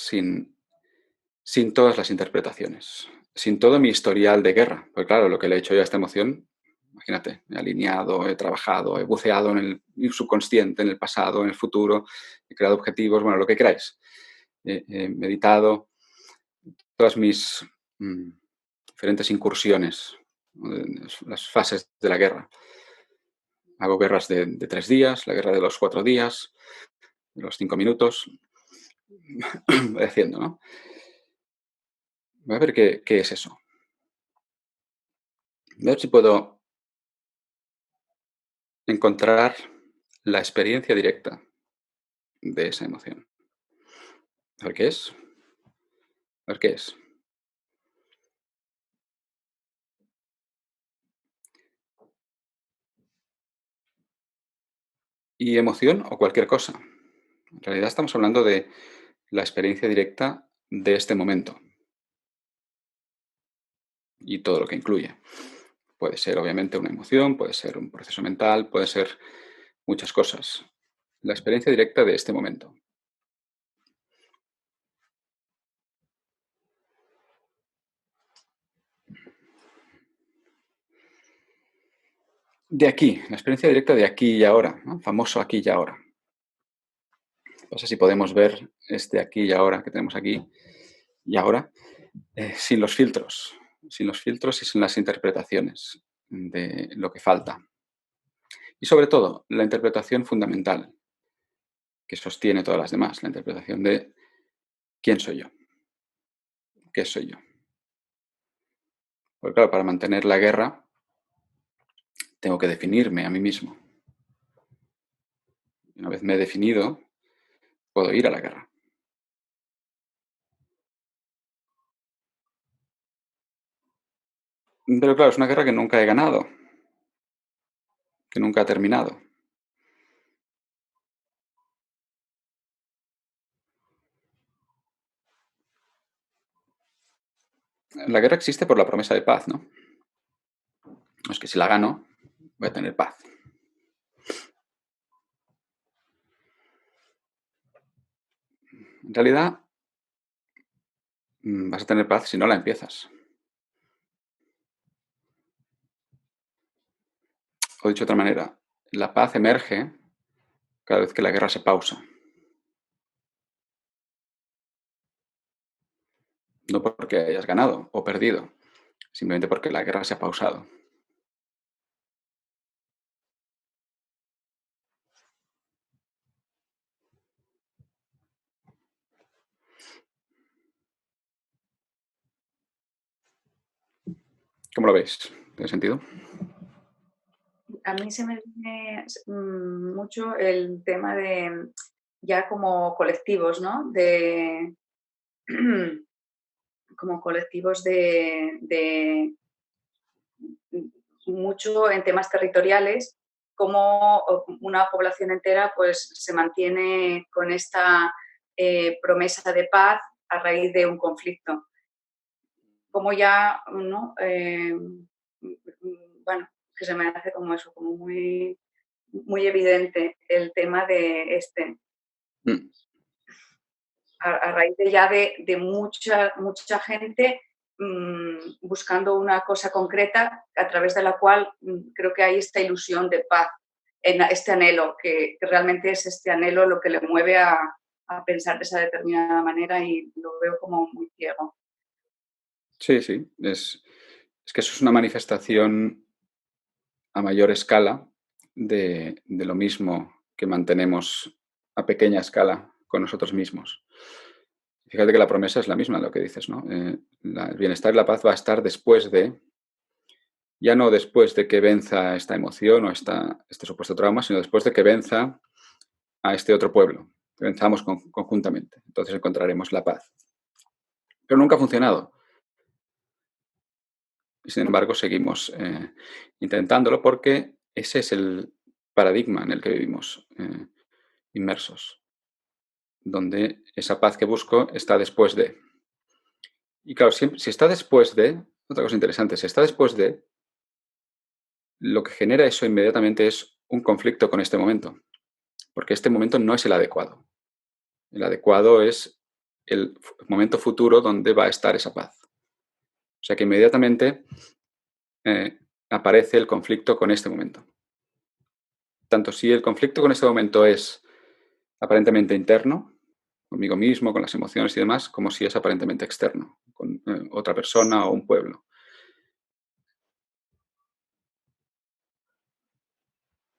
sin todas las interpretaciones, sin todo mi historial de guerra. Porque claro, lo que le he hecho yo a esta emoción, imagínate, me he alineado, he trabajado, he buceado en el subconsciente, en el pasado, en el futuro, he creado objetivos, bueno, lo que queráis. He meditado todas mis diferentes incursiones, ¿no? Las fases de la guerra. Hago guerras de 3 días, la guerra de los 4 días, de los 5 minutos, voy haciendo, ¿no? Voy a ver qué es eso. Voy a ver si puedo encontrar la experiencia directa de esa emoción. A ver qué es. A ver qué es. y emoción o cualquier cosa. En realidad estamos hablando de la experiencia directa de este momento y todo lo que incluye. Puede ser obviamente una emoción, puede ser un proceso mental, puede ser muchas cosas. La experiencia directa de este momento. De aquí, la experiencia directa de aquí y ahora, ¿no? Famoso aquí y ahora. No sé si podemos ver este aquí y ahora que tenemos aquí y ahora, sin los filtros y sin las interpretaciones de lo que falta. Y sobre todo, la interpretación fundamental que sostiene todas las demás, la interpretación de quién soy yo, qué soy yo. Porque claro, para mantener la guerra tengo que definirme a mí mismo. Y una vez me he definido, puedo ir a la guerra. Pero claro, es una guerra que nunca he ganado, que nunca ha terminado. La guerra existe por la promesa de paz, ¿no? Es que si la gano, voy a tener paz. En realidad, vas a tener paz si no la empiezas. O dicho de otra manera, la paz emerge cada vez que la guerra se pausa. No porque hayas ganado o perdido, simplemente porque la guerra se ha pausado. ¿Cómo lo veis? ¿Tiene sentido? A mí se me viene mucho el tema de ya como colectivos, ¿no? De como colectivos de mucho en temas territoriales, como una población entera pues se mantiene con esta promesa de paz a raíz de un conflicto. Como ya, ¿no? Bueno, que se me hace como eso, como muy evidente el tema de Mm, a raíz de ya de mucha gente buscando una cosa concreta a través de la cual creo que hay esta ilusión de paz, en este anhelo, que realmente es este anhelo lo que le mueve a pensar de esa determinada manera y lo veo como muy ciego. sí, sí. Es que eso es una manifestación a mayor escala de lo mismo que mantenemos a pequeña escala con nosotros mismos. Fíjate que la promesa es la misma, lo que dices, ¿no? El bienestar y la paz va a estar después de, ya no después de que venza esta emoción o este supuesto trauma, sino después de que venza a este otro pueblo, que venzamos conjuntamente. Entonces encontraremos la paz. Pero nunca ha funcionado. Y sin embargo, seguimos intentándolo porque ese es el paradigma en el que vivimos inmersos, donde esa paz que busco está después de. Y claro, si está después de, otra cosa interesante, si está después de, lo que genera eso inmediatamente es un conflicto con este momento, porque este momento no es el adecuado. El adecuado es el momento futuro donde va a estar esa paz. O sea que inmediatamente aparece el conflicto con este momento. Tanto si el conflicto con este momento es aparentemente interno, conmigo mismo, con las emociones y demás, como si es aparentemente externo, con otra persona o un pueblo.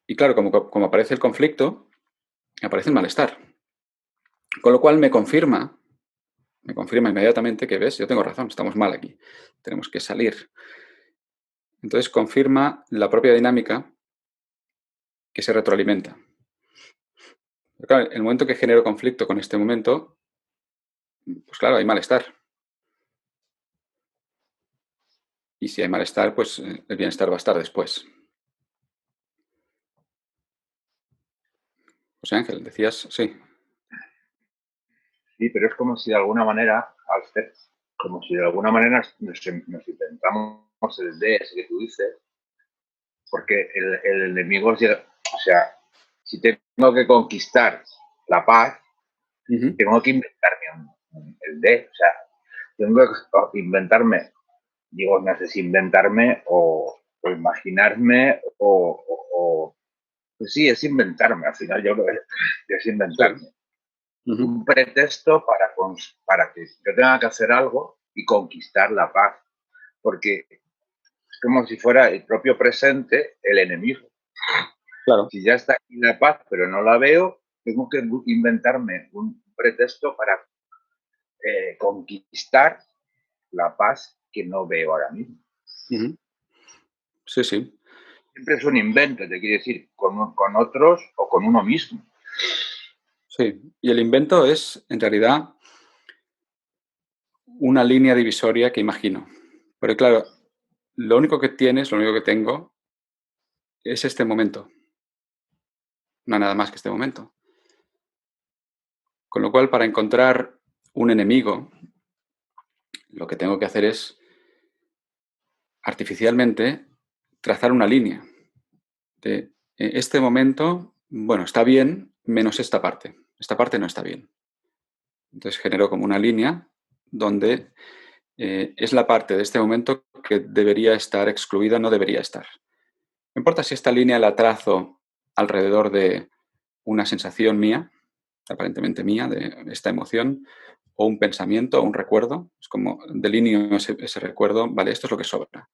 Y claro, como aparece el conflicto, aparece el malestar. Con lo cual me confirma inmediatamente que, ves, yo tengo razón, estamos mal aquí, tenemos que salir. Entonces confirma la propia dinámica que se retroalimenta. Pero claro, el momento que genero conflicto con este momento, pues claro, hay malestar. Y si hay malestar, pues el bienestar va a estar después. José Ángel, decías, sí. Sí, pero es como si de alguna manera, Alfred, como si de alguna manera nos inventamos el D, ese que tú dices, porque el enemigo es, o sea, si tengo que conquistar la paz, tengo que inventarme el D, o sea, tengo que inventarme, digo, no sé si inventarme o imaginarme pues sí, es inventarme, al final yo creo que es inventarme. Sí. Un pretexto para que yo tenga que hacer algo y conquistar la paz, porque es como si fuera el propio presente el enemigo. Claro. Si ya está aquí la paz, pero no la veo, tengo que inventarme un pretexto para conquistar la paz que no veo ahora mismo. Sí, sí. Siempre es un invento, te quiere decir, con otros o con uno mismo. Sí, y el invento es, en realidad, una línea divisoria que imagino. Pero claro, lo único que tienes, lo único que tengo, es este momento. No hay nada más que este momento. Con lo cual, para encontrar un enemigo, lo que tengo que hacer es, artificialmente, trazar una línea. De este momento, bueno, está bien, menos esta parte. Esta parte no está bien. Entonces genero como una línea donde es la parte de este momento que debería estar excluida, no debería estar. No importa si esta línea la trazo alrededor de una sensación mía, aparentemente mía, de esta emoción, o un pensamiento, o un recuerdo. Es como delineo ese recuerdo, vale, esto es lo que sobra.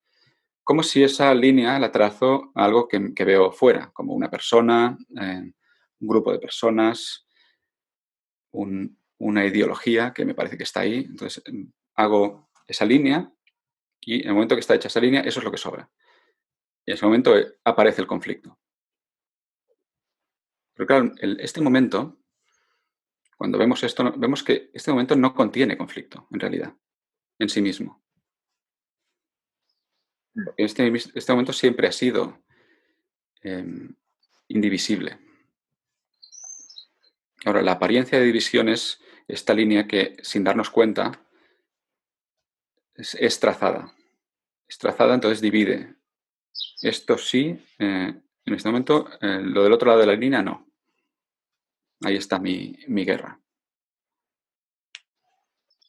Como si esa línea la trazo a algo que veo fuera, como una persona, un grupo de personas, una ideología que me parece que está ahí. Entonces hago esa línea y en el momento que está hecha esa línea, eso es lo que sobra. Y en ese momento aparece el conflicto. Pero claro, este momento, cuando vemos esto, vemos que este momento no contiene conflicto, en realidad, en sí mismo. Este momento siempre ha sido indivisible. Ahora, la apariencia de división es esta línea que, sin darnos cuenta, es trazada. Es trazada, entonces divide. Esto sí, en este momento, lo del otro lado de la línea no. Ahí está mi guerra.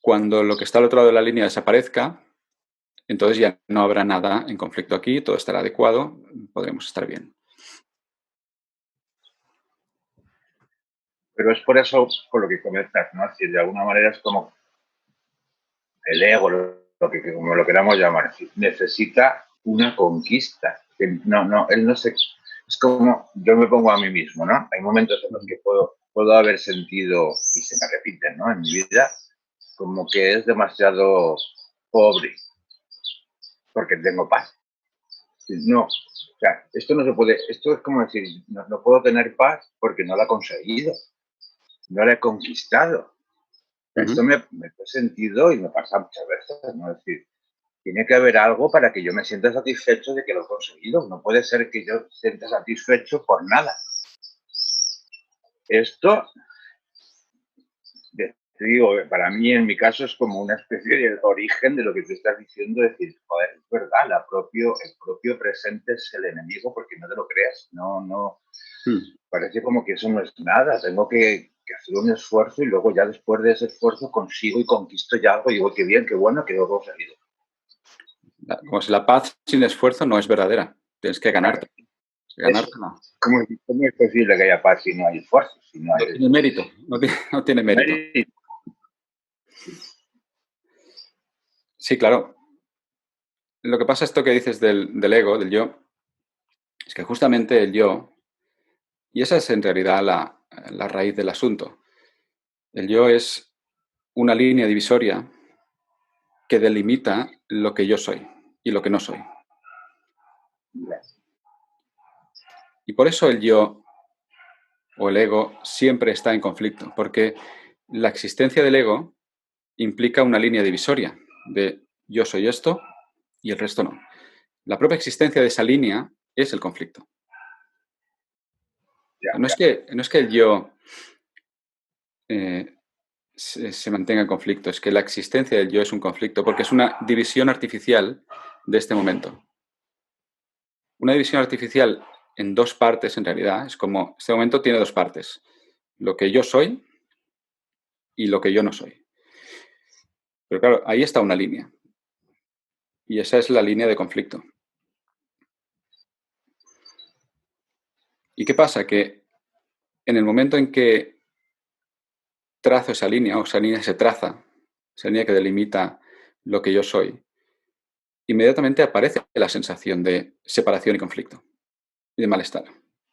Cuando lo que está al otro lado de la línea desaparezca, entonces ya no habrá nada en conflicto aquí, todo estará adecuado, podremos estar bien. Pero es por eso, por lo que comentas, ¿no? Es decir, de alguna manera es como el ego, como lo queramos llamar, necesita una conquista. Él no se, es como yo me pongo a mí mismo, ¿no? Hay momentos en los que puedo haber sentido, y se me repiten, ¿no? En mi vida, como que es demasiado pobre, porque tengo paz. No, o sea, esto no se puede, esto es como decir, no puedo tener paz porque no la he conseguido, no la he conquistado. Esto me he sentido y me pasa muchas veces, ¿no? Es decir, tiene que haber algo para que yo me sienta satisfecho de que lo he conseguido. No puede ser que yo sienta satisfecho por nada. Esto, te digo, para mí en mi caso es como una especie de origen de lo que tú estás diciendo, decir, joder, es verdad, el propio presente es el enemigo porque no te lo creas, parece como que eso no es nada, tengo que hacer un esfuerzo y luego ya después de ese esfuerzo consigo y conquisto ya algo y digo, qué bien, qué bueno, que lo he conseguido. Como si la paz sin esfuerzo no es verdadera, tienes que ganarte. Ganártela. ¿Cómo es posible que haya paz si no hay esfuerzo? Si no tiene mérito, no tiene mérito. Sí, claro. Lo que pasa, esto que dices del ego, del yo, es que justamente el yo, y esa es en realidad la raíz del asunto, el yo es una línea divisoria que delimita lo que yo soy y lo que no soy. Y por eso el yo o el ego siempre está en conflicto, porque la existencia del ego implica una línea divisoria de yo soy esto y el resto no. La propia existencia de esa línea es el conflicto. Ya, No es que el yo se mantenga en conflicto, es que la existencia del yo es un conflicto, porque es una división artificial de este momento. Una división artificial en dos partes, en realidad, es como, este momento tiene dos partes, lo que yo soy y lo que yo no soy. Pero claro, ahí está una línea, y esa es la línea de conflicto. ¿Y qué pasa? Que en el momento en que trazo esa línea, o esa línea se traza, esa línea que delimita lo que yo soy, inmediatamente aparece la sensación de separación y conflicto y de malestar,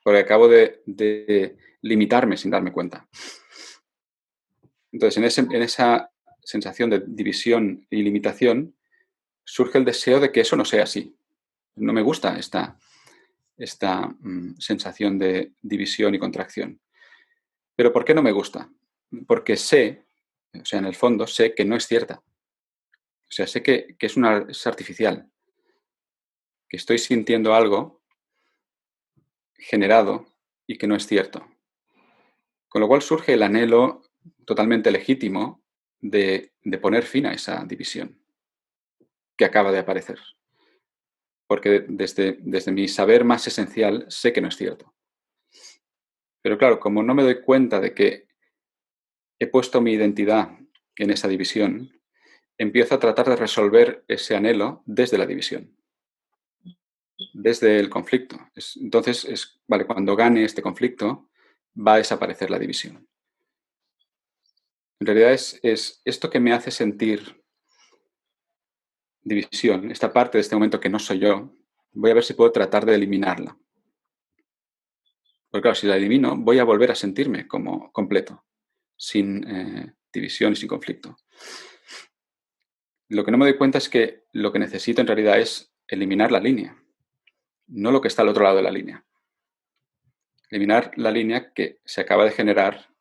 porque acabo de limitarme sin darme cuenta. Entonces, en esa sensación de división y limitación surge el deseo de que eso no sea así. No me gusta esta sensación de división y contracción. ¿Pero por qué no me gusta? Porque sé, o sea, en el fondo, sé que no es cierta. O sea, sé que es artificial, que estoy sintiendo algo generado y que no es cierto. Con lo cual surge el anhelo totalmente legítimo de poner fin a esa división que acaba de aparecer. Porque desde mi saber más esencial sé que no es cierto. Pero claro, como no me doy cuenta de que he puesto mi identidad en esa división, empiezo a tratar de resolver ese anhelo desde la división, desde el conflicto. Entonces, vale, cuando gane este conflicto, va a desaparecer la división. En realidad es esto que me hace sentir división, esta parte de este momento que no soy yo, voy a ver si puedo tratar de eliminarla. Porque claro, si la elimino, voy a volver a sentirme como completo, sin división y sin conflicto. Lo que no me doy cuenta es que lo que necesito en realidad es eliminar la línea, no lo que está al otro lado de la línea. Eliminar la línea que se acaba de generar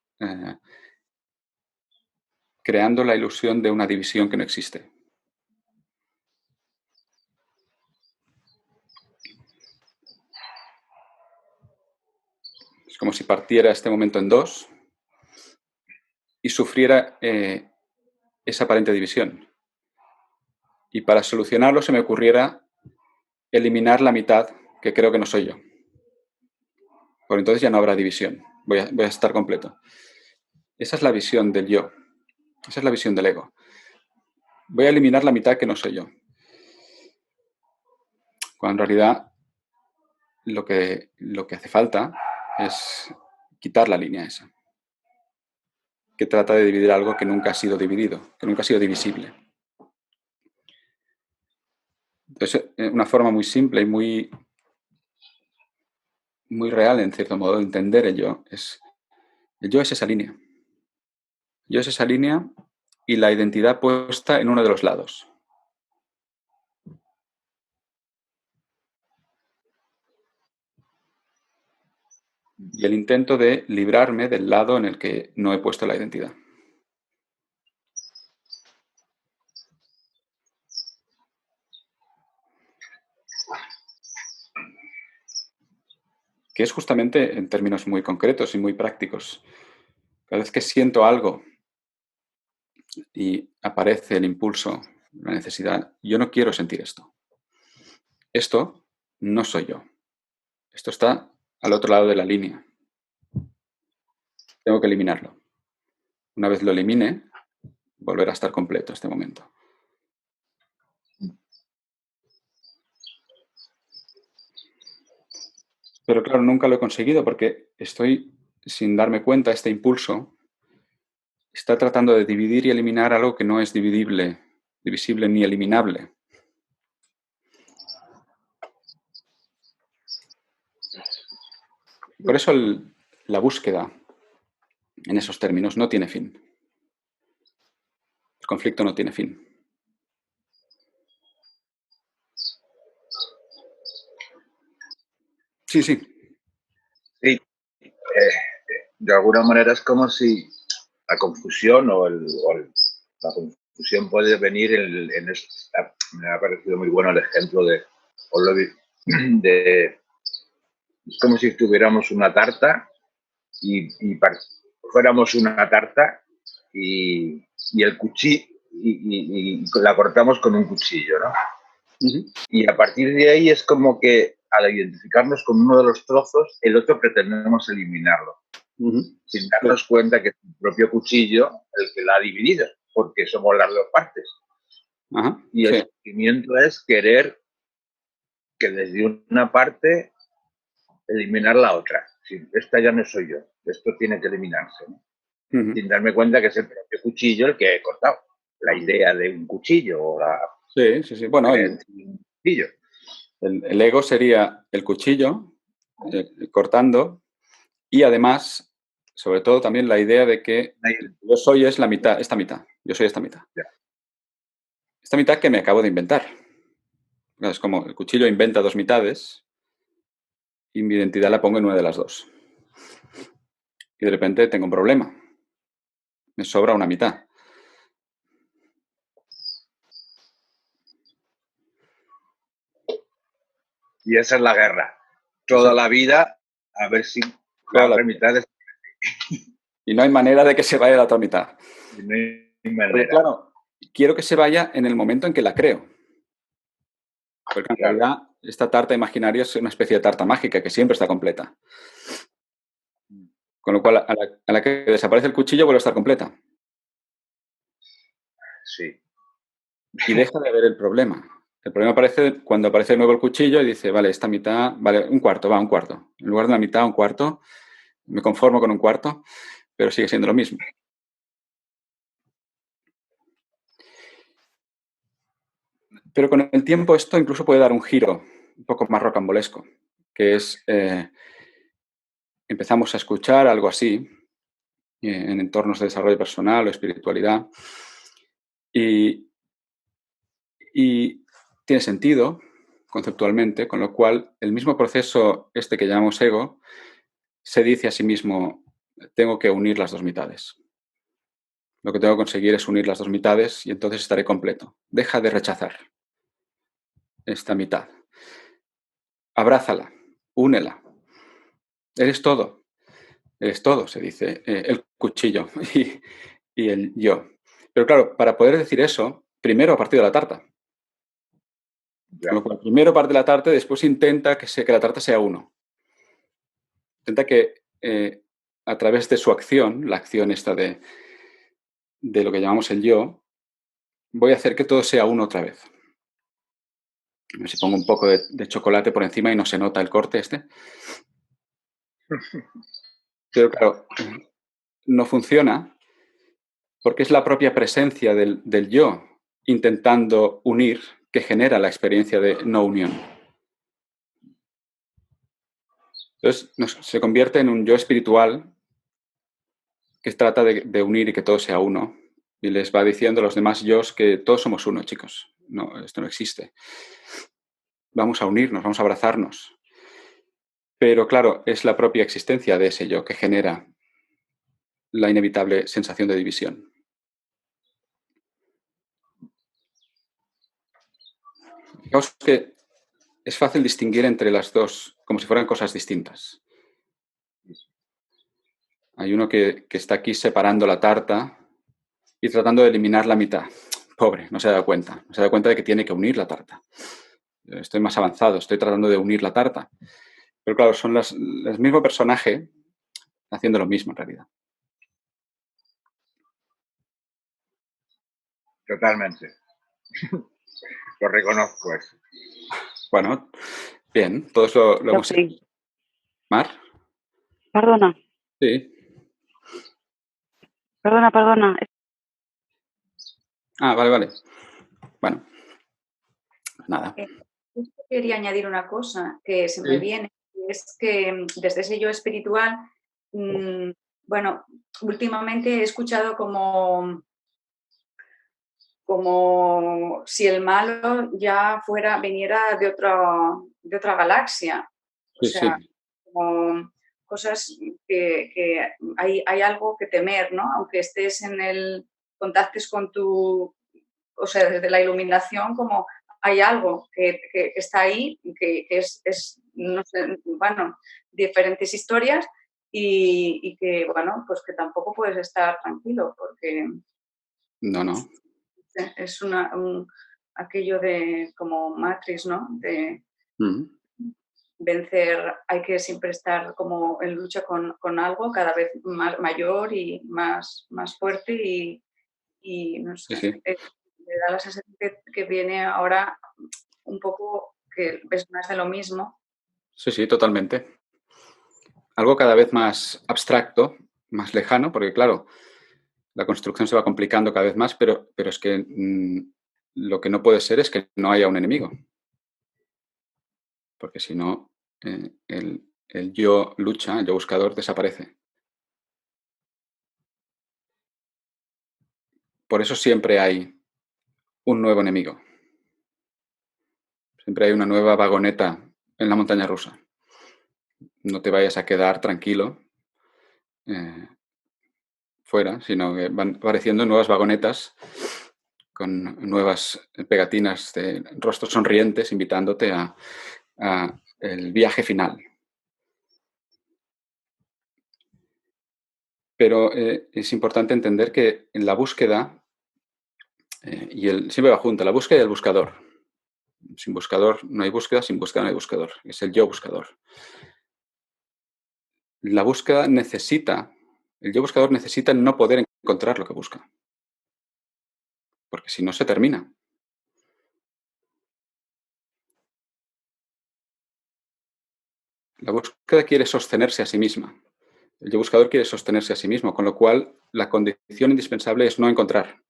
creando la ilusión de una división que no existe. Es como si partiera este momento en dos y sufriera esa aparente división. Y para solucionarlo se me ocurriera eliminar la mitad que creo que no soy yo. Por entonces ya no habrá división. Voy a estar completo. Esa es la visión del yo. Esa es la visión del ego. Voy a eliminar la mitad que no soy yo. Cuando en realidad lo que hace falta es quitar la línea esa, que trata de dividir algo que nunca ha sido dividido, que nunca ha sido divisible. Entonces, una forma muy simple y muy real, en cierto modo, de entender el yo es esa línea. El yo es esa línea y la identidad puesta en uno de los lados. Y el intento de librarme del lado en el que no he puesto la identidad. Que es justamente en términos muy concretos y muy prácticos. Cada vez que siento algo y aparece el impulso, la necesidad, yo no quiero sentir esto. Esto no soy yo. Esto está al otro lado de la línea. Tengo que eliminarlo. Una vez lo elimine, volverá a estar completo este momento. Pero claro, nunca lo he conseguido porque estoy, sin darme cuenta, este impulso está tratando de dividir y eliminar algo que no es divisible ni eliminable. Por eso la búsqueda en esos términos no tiene fin. El conflicto no tiene fin. Sí, sí. Sí, de alguna manera es como si la confusión la confusión puede venir me ha parecido muy bueno el ejemplo de es como si tuviéramos una tarta fuéramos una tarta y el cuchillo y la cortamos con un cuchillo, ¿no? Y a partir de ahí es como que al identificarnos con uno de los trozos, el otro pretendemos eliminarlo, sin darnos cuenta que es el propio cuchillo el que la ha dividido, porque somos las dos partes. Y el sentimiento es querer que desde una parte eliminar la otra. Esta ya no soy yo, esto tiene que eliminarse, ¿no? Sin darme cuenta que es el propio cuchillo el que he cortado. La idea de un cuchillo o la... Sí. Bueno, el ego sería el cuchillo cortando y además, sobre todo también la idea de que yo soy es la mitad, esta mitad. Yo soy esta mitad. Ya. Esta mitad que me acabo de inventar. Es como el cuchillo inventa dos mitades y mi identidad la pongo en una de las dos. Y de repente tengo un problema. Me sobra una mitad. Y esa es la guerra. Toda la vida, a ver si la otra mitad es... Y no hay manera de que se vaya la otra mitad. No hay manera. Porque, claro, quiero que se vaya en el momento en que la creo. Porque en realidad esta tarta imaginaria es una especie de tarta mágica que siempre está completa. Con lo cual, a la que desaparece el cuchillo vuelve a estar completa. Sí. Y deja de haber el problema. El problema aparece cuando aparece de nuevo el cuchillo y dice, vale, esta mitad, vale, un cuarto. En lugar de una mitad, un cuarto. Me conformo con un cuarto, pero sigue siendo lo mismo. Pero con el tiempo esto incluso puede dar un giro un poco más rocambolesco, que es, empezamos a escuchar algo así en entornos de desarrollo personal o espiritualidad y tiene sentido conceptualmente, con lo cual el mismo proceso este que llamamos ego se dice a sí mismo, tengo que unir las dos mitades. Lo que tengo que conseguir es unir las dos mitades y entonces estaré completo. Deja de rechazar esta mitad. Abrázala, únela. Eres todo, se dice, el cuchillo y el yo. Pero claro, para poder decir eso, primero a partir de la tarta. Con lo cual, primero parte de la tarta y después intenta que la tarta sea uno. Intenta que a través de su acción, la acción esta de lo que llamamos el yo, voy a hacer que todo sea uno otra vez. A ver si pongo un poco de chocolate por encima y no se nota el corte este. Pero claro, no funciona porque es la propia presencia del yo intentando unir que genera la experiencia de no unión. Entonces se convierte en un yo espiritual que trata de unir y que todo sea uno. Y les va diciendo a los demás yos que todos somos uno, chicos. No, esto no existe. Vamos a unirnos, vamos a abrazarnos. Pero claro, es la propia existencia de ese yo que genera la inevitable sensación de división. Fijaos que es fácil distinguir entre las dos como si fueran cosas distintas. Hay uno que está aquí separando la tarta y tratando de eliminar la mitad. Pobre, no se da cuenta. No se da cuenta de que tiene que unir la tarta. Estoy más avanzado, estoy tratando de unir la tarta. Pero claro, son el mismo personaje haciendo lo mismo en realidad. Totalmente. Lo reconozco eso. Bueno, bien, todo eso lo hemos hecho. ¿Mar? Perdona. Sí. Perdona. Ah, vale. Bueno, nada. Quería añadir una cosa que se me viene, y es que desde ese yo espiritual, bueno, últimamente he escuchado como si el malo ya viniera de otra galaxia. O sea, como cosas que hay algo que temer, ¿no? Aunque estés contactes con o sea, desde la iluminación, como hay algo que está ahí, que es, no sé, bueno, diferentes historias y que, bueno, pues que tampoco puedes estar tranquilo porque No. es aquello de como Matrix, ¿no? De Mm. vencer, hay que siempre estar como en lucha con algo cada vez más mayor y más fuerte y no Sí, sé, sí. me da la sensación que viene ahora un poco que es más de lo mismo. Sí, sí, totalmente. Algo cada vez más abstracto, más lejano, porque claro, la construcción se va complicando cada vez más, pero es que lo que no puede ser es que no haya un enemigo, porque si no, el yo lucha, el yo buscador desaparece. Por eso siempre hay un nuevo enemigo, siempre hay una nueva vagoneta en la montaña rusa. No te vayas a quedar tranquilo eh, fuera, sino que van apareciendo nuevas vagonetas con nuevas pegatinas de rostros sonrientes invitándote a el viaje final. Pero es importante entender que en la búsqueda, siempre va junto, la búsqueda y el buscador. Sin buscador no hay búsqueda, sin búsqueda no hay buscador. Es el yo buscador. La búsqueda necesita, el yo buscador necesita no poder encontrar lo que busca, porque si no se termina. La búsqueda quiere sostenerse a sí misma. El yo buscador quiere sostenerse a sí mismo, con lo cual la condición indispensable es no encontrar.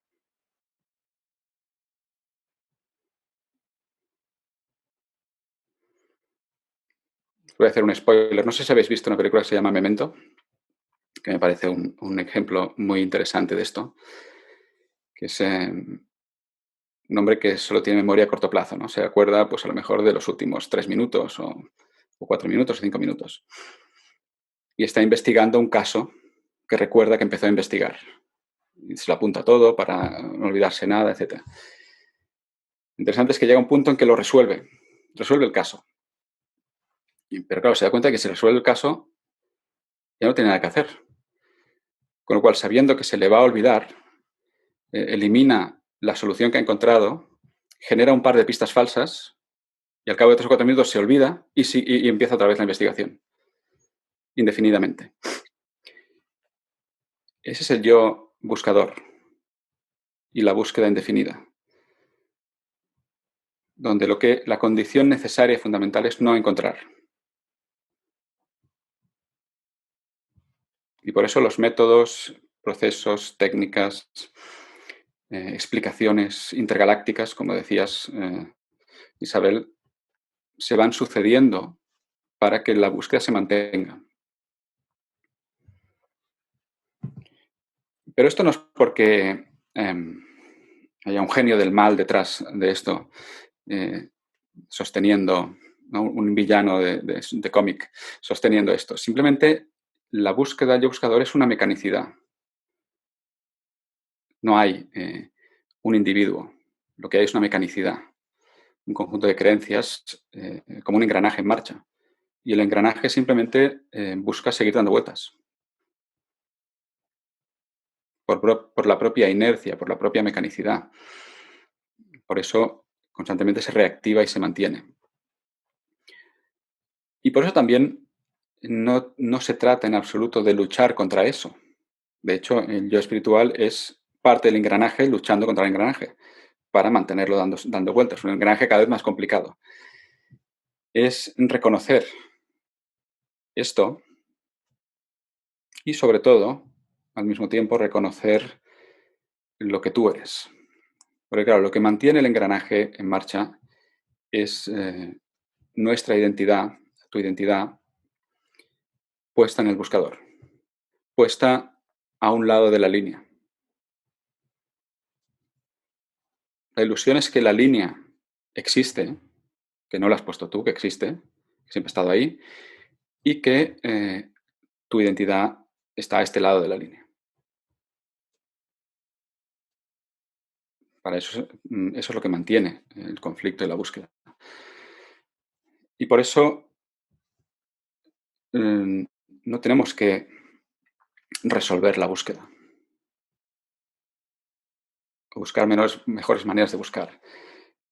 Voy a hacer un spoiler. No sé si habéis visto una película que se llama Memento, que me parece un ejemplo muy interesante de esto, que es un hombre que solo tiene memoria a corto plazo, ¿no? Se acuerda, pues a lo mejor de los últimos 3 minutos o 4 minutos o 5 minutos. Y está investigando un caso que recuerda que empezó a investigar. Y se lo apunta todo para no olvidarse nada, etc. Interesante es que llega un punto en que lo resuelve el caso. Pero claro, se da cuenta de que si resuelve el caso, ya no tiene nada que hacer. Con lo cual, sabiendo que se le va a olvidar, elimina la solución que ha encontrado, genera un par de pistas falsas y al cabo de 3 o 4 minutos se olvida y empieza otra vez la investigación, indefinidamente. Ese es el yo buscador y la búsqueda indefinida, donde la condición necesaria y fundamental es no encontrar. Y por eso los métodos, procesos, técnicas, explicaciones intergalácticas, como decías, Isabel, se van sucediendo para que la búsqueda se mantenga. Pero esto no es porque haya un genio del mal detrás de esto, sosteniendo, ¿no? Un villano de cómic sosteniendo esto. Simplemente la búsqueda del yo buscador es una mecanicidad. No hay un individuo. Lo que hay es una mecanicidad, un conjunto de creencias como un engranaje en marcha. Y el engranaje simplemente busca seguir dando vueltas. Por la propia inercia, por la propia mecanicidad. Por eso constantemente se reactiva y se mantiene. Y por eso también no se trata en absoluto de luchar contra eso. De hecho, el yo espiritual es parte del engranaje luchando contra el engranaje para mantenerlo dando vueltas. Un engranaje cada vez más complicado. Es reconocer esto y, sobre todo, al mismo tiempo, reconocer lo que tú eres. Porque, claro, lo que mantiene el engranaje en marcha es nuestra identidad, tu identidad, puesta en el buscador, puesta a un lado de la línea. La ilusión es que la línea existe, que no la has puesto tú, que existe, que siempre ha estado ahí, y que tu identidad está a este lado de la línea. Para eso, eso es lo que mantiene el conflicto y la búsqueda. Y por eso no tenemos que resolver la búsqueda, o buscar mejores maneras de buscar,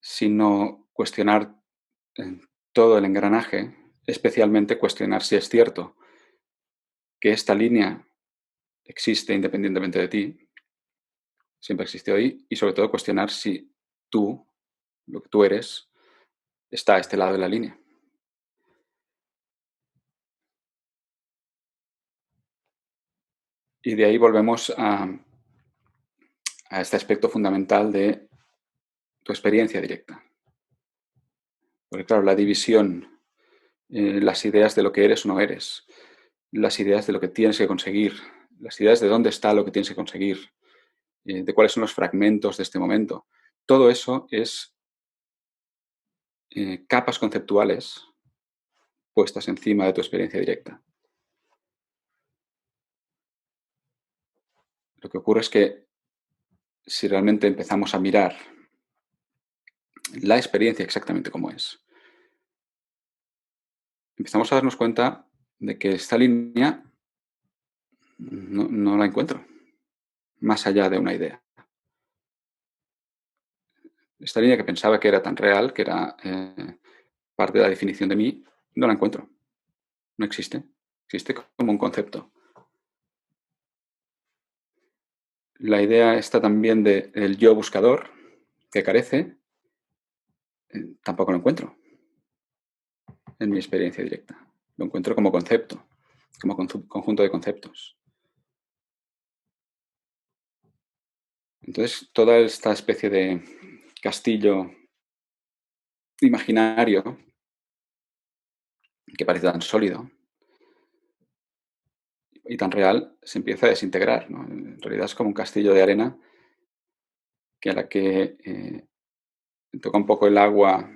sino cuestionar todo el engranaje, especialmente cuestionar si es cierto que esta línea existe independientemente de ti, siempre existió ahí, y sobre todo cuestionar si tú, lo que tú eres, está a este lado de la línea. Y de ahí volvemos a este aspecto fundamental de tu experiencia directa. Porque claro, la división, las ideas de lo que eres o no eres, las ideas de lo que tienes que conseguir, las ideas de dónde está lo que tienes que conseguir, de cuáles son los fragmentos de este momento. Todo eso es capas conceptuales puestas encima de tu experiencia directa. Lo que ocurre es que si realmente empezamos a mirar la experiencia exactamente como es, empezamos a darnos cuenta de que esta línea no la encuentro, más allá de una idea. Esta línea que pensaba que era tan real, que era parte de la definición de mí, no la encuentro. No existe. Existe como un concepto. La idea está también del yo buscador, que carece, tampoco lo encuentro en mi experiencia directa. Lo encuentro como concepto, como conjunto de conceptos. Entonces, toda esta especie de castillo imaginario, que parece tan sólido y tan real, se empieza a desintegrar, ¿no? En realidad es como un castillo de arena que a la que toca un poco el agua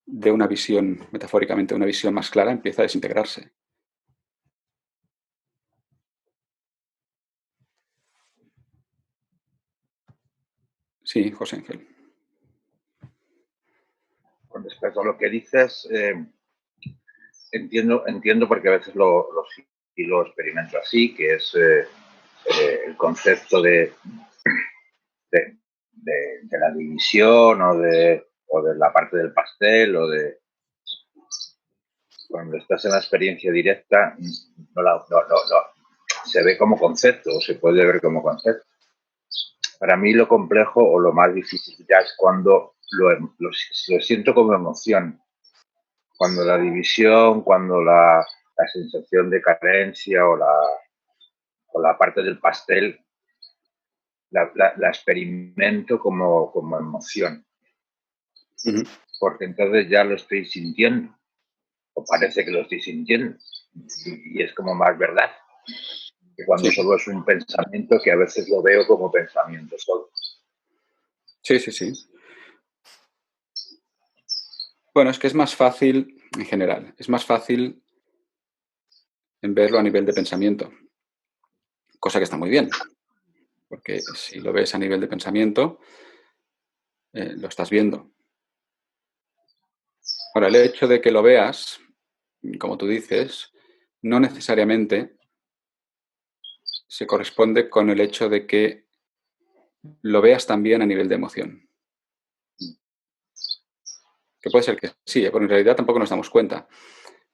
de una visión, metafóricamente, una visión más clara, empieza a desintegrarse. Sí, José Ángel. Con respecto a lo que dices, entiendo porque a veces lo experimento así, que es el concepto de la división o de la parte del pastel o de cuando estás en la experiencia directa se ve como concepto o se puede ver como concepto. Para mí lo complejo o lo más difícil ya es cuando lo siento como emoción. Cuando la división, cuando la sensación de carencia o la parte del pastel la experimento como emoción. Uh-huh. Porque entonces ya lo estoy sintiendo, o parece que lo estoy sintiendo, y es como más verdad que cuando solo es un pensamiento, que a veces lo veo como pensamiento solo. Sí, sí, sí. Bueno, es que es más fácil, en general, es más fácil en verlo a nivel de pensamiento, cosa que está muy bien, porque si lo ves a nivel de pensamiento, lo estás viendo. Ahora, el hecho de que lo veas, como tú dices, no necesariamente se corresponde con el hecho de que lo veas también a nivel de emoción. Que puede ser que sí, pero en realidad tampoco nos damos cuenta.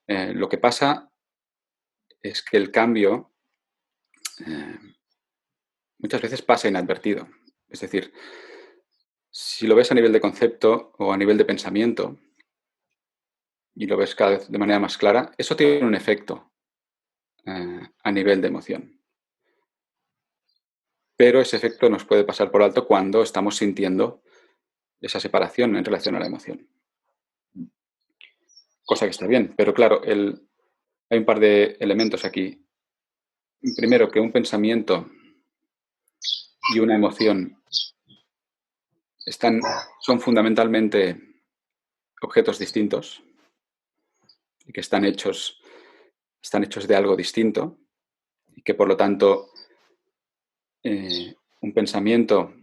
Lo que pasa es que el cambio muchas veces pasa inadvertido. Es decir, si lo ves a nivel de concepto o a nivel de pensamiento y lo ves cada vez de manera más clara, eso tiene un efecto a nivel de emoción. Pero ese efecto nos puede pasar por alto cuando estamos sintiendo esa separación en relación a la emoción. Cosa que está bien, pero claro, hay un par de elementos aquí. Primero, que un pensamiento y una emoción son fundamentalmente objetos distintos y que están hechos de algo distinto y que por lo tanto un pensamiento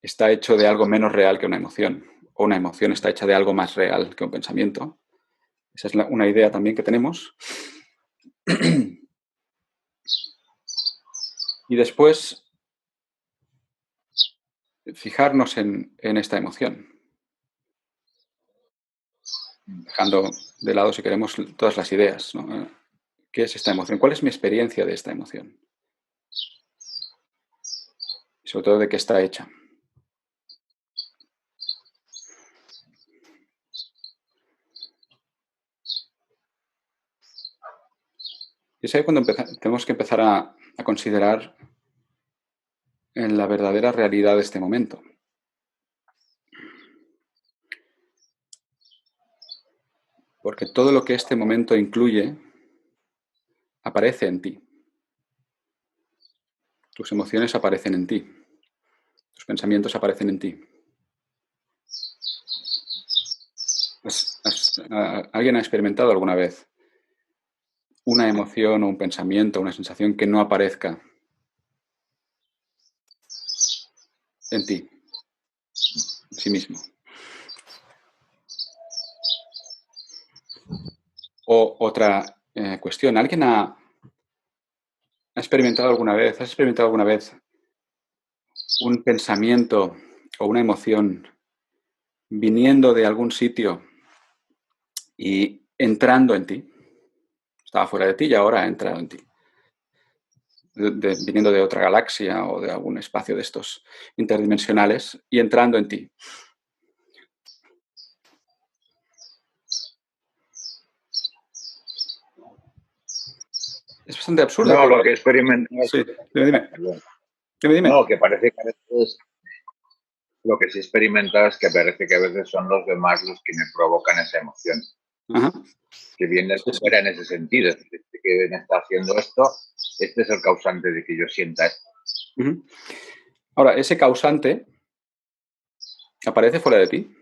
está hecho de algo menos real que una emoción, o una emoción está hecha de algo más real que un pensamiento. Esa es una idea también que tenemos. Y después fijarnos en esta emoción, dejando de lado, si queremos, todas las ideas, ¿no? ¿Qué es esta emoción? ¿Cuál es mi experiencia de esta emoción? Y sobre todo, ¿de qué está hecha? Y es ahí cuando tenemos que empezar a considerar en la verdadera realidad de este momento. Porque todo lo que este momento incluye aparece en ti. Tus emociones aparecen en ti. Tus pensamientos aparecen en ti. ¿Alguien ha experimentado alguna vez una emoción o un pensamiento, una sensación que no aparezca en ti, en sí mismo? O otra cuestión, ¿alguien ha experimentado alguna vez, has experimentado alguna vez un pensamiento o una emoción viniendo de algún sitio y entrando en ti? Estaba fuera de ti y ahora ha entrado en ti. Viniendo de otra galaxia o de algún espacio de estos interdimensionales y entrando en ti. Es bastante absurdo. No, lo que he experimentado. Sí, dime. Perdón. Dime. No, que parece que a veces lo que sí he experimentado es que parece que a veces son los demás los que me provocan esa emoción. Ajá. Que viene de fuera en ese sentido. Es decir, que me está haciendo esto, este es el causante de que yo sienta esto. Uh-huh. Ahora, ese causante aparece fuera de ti.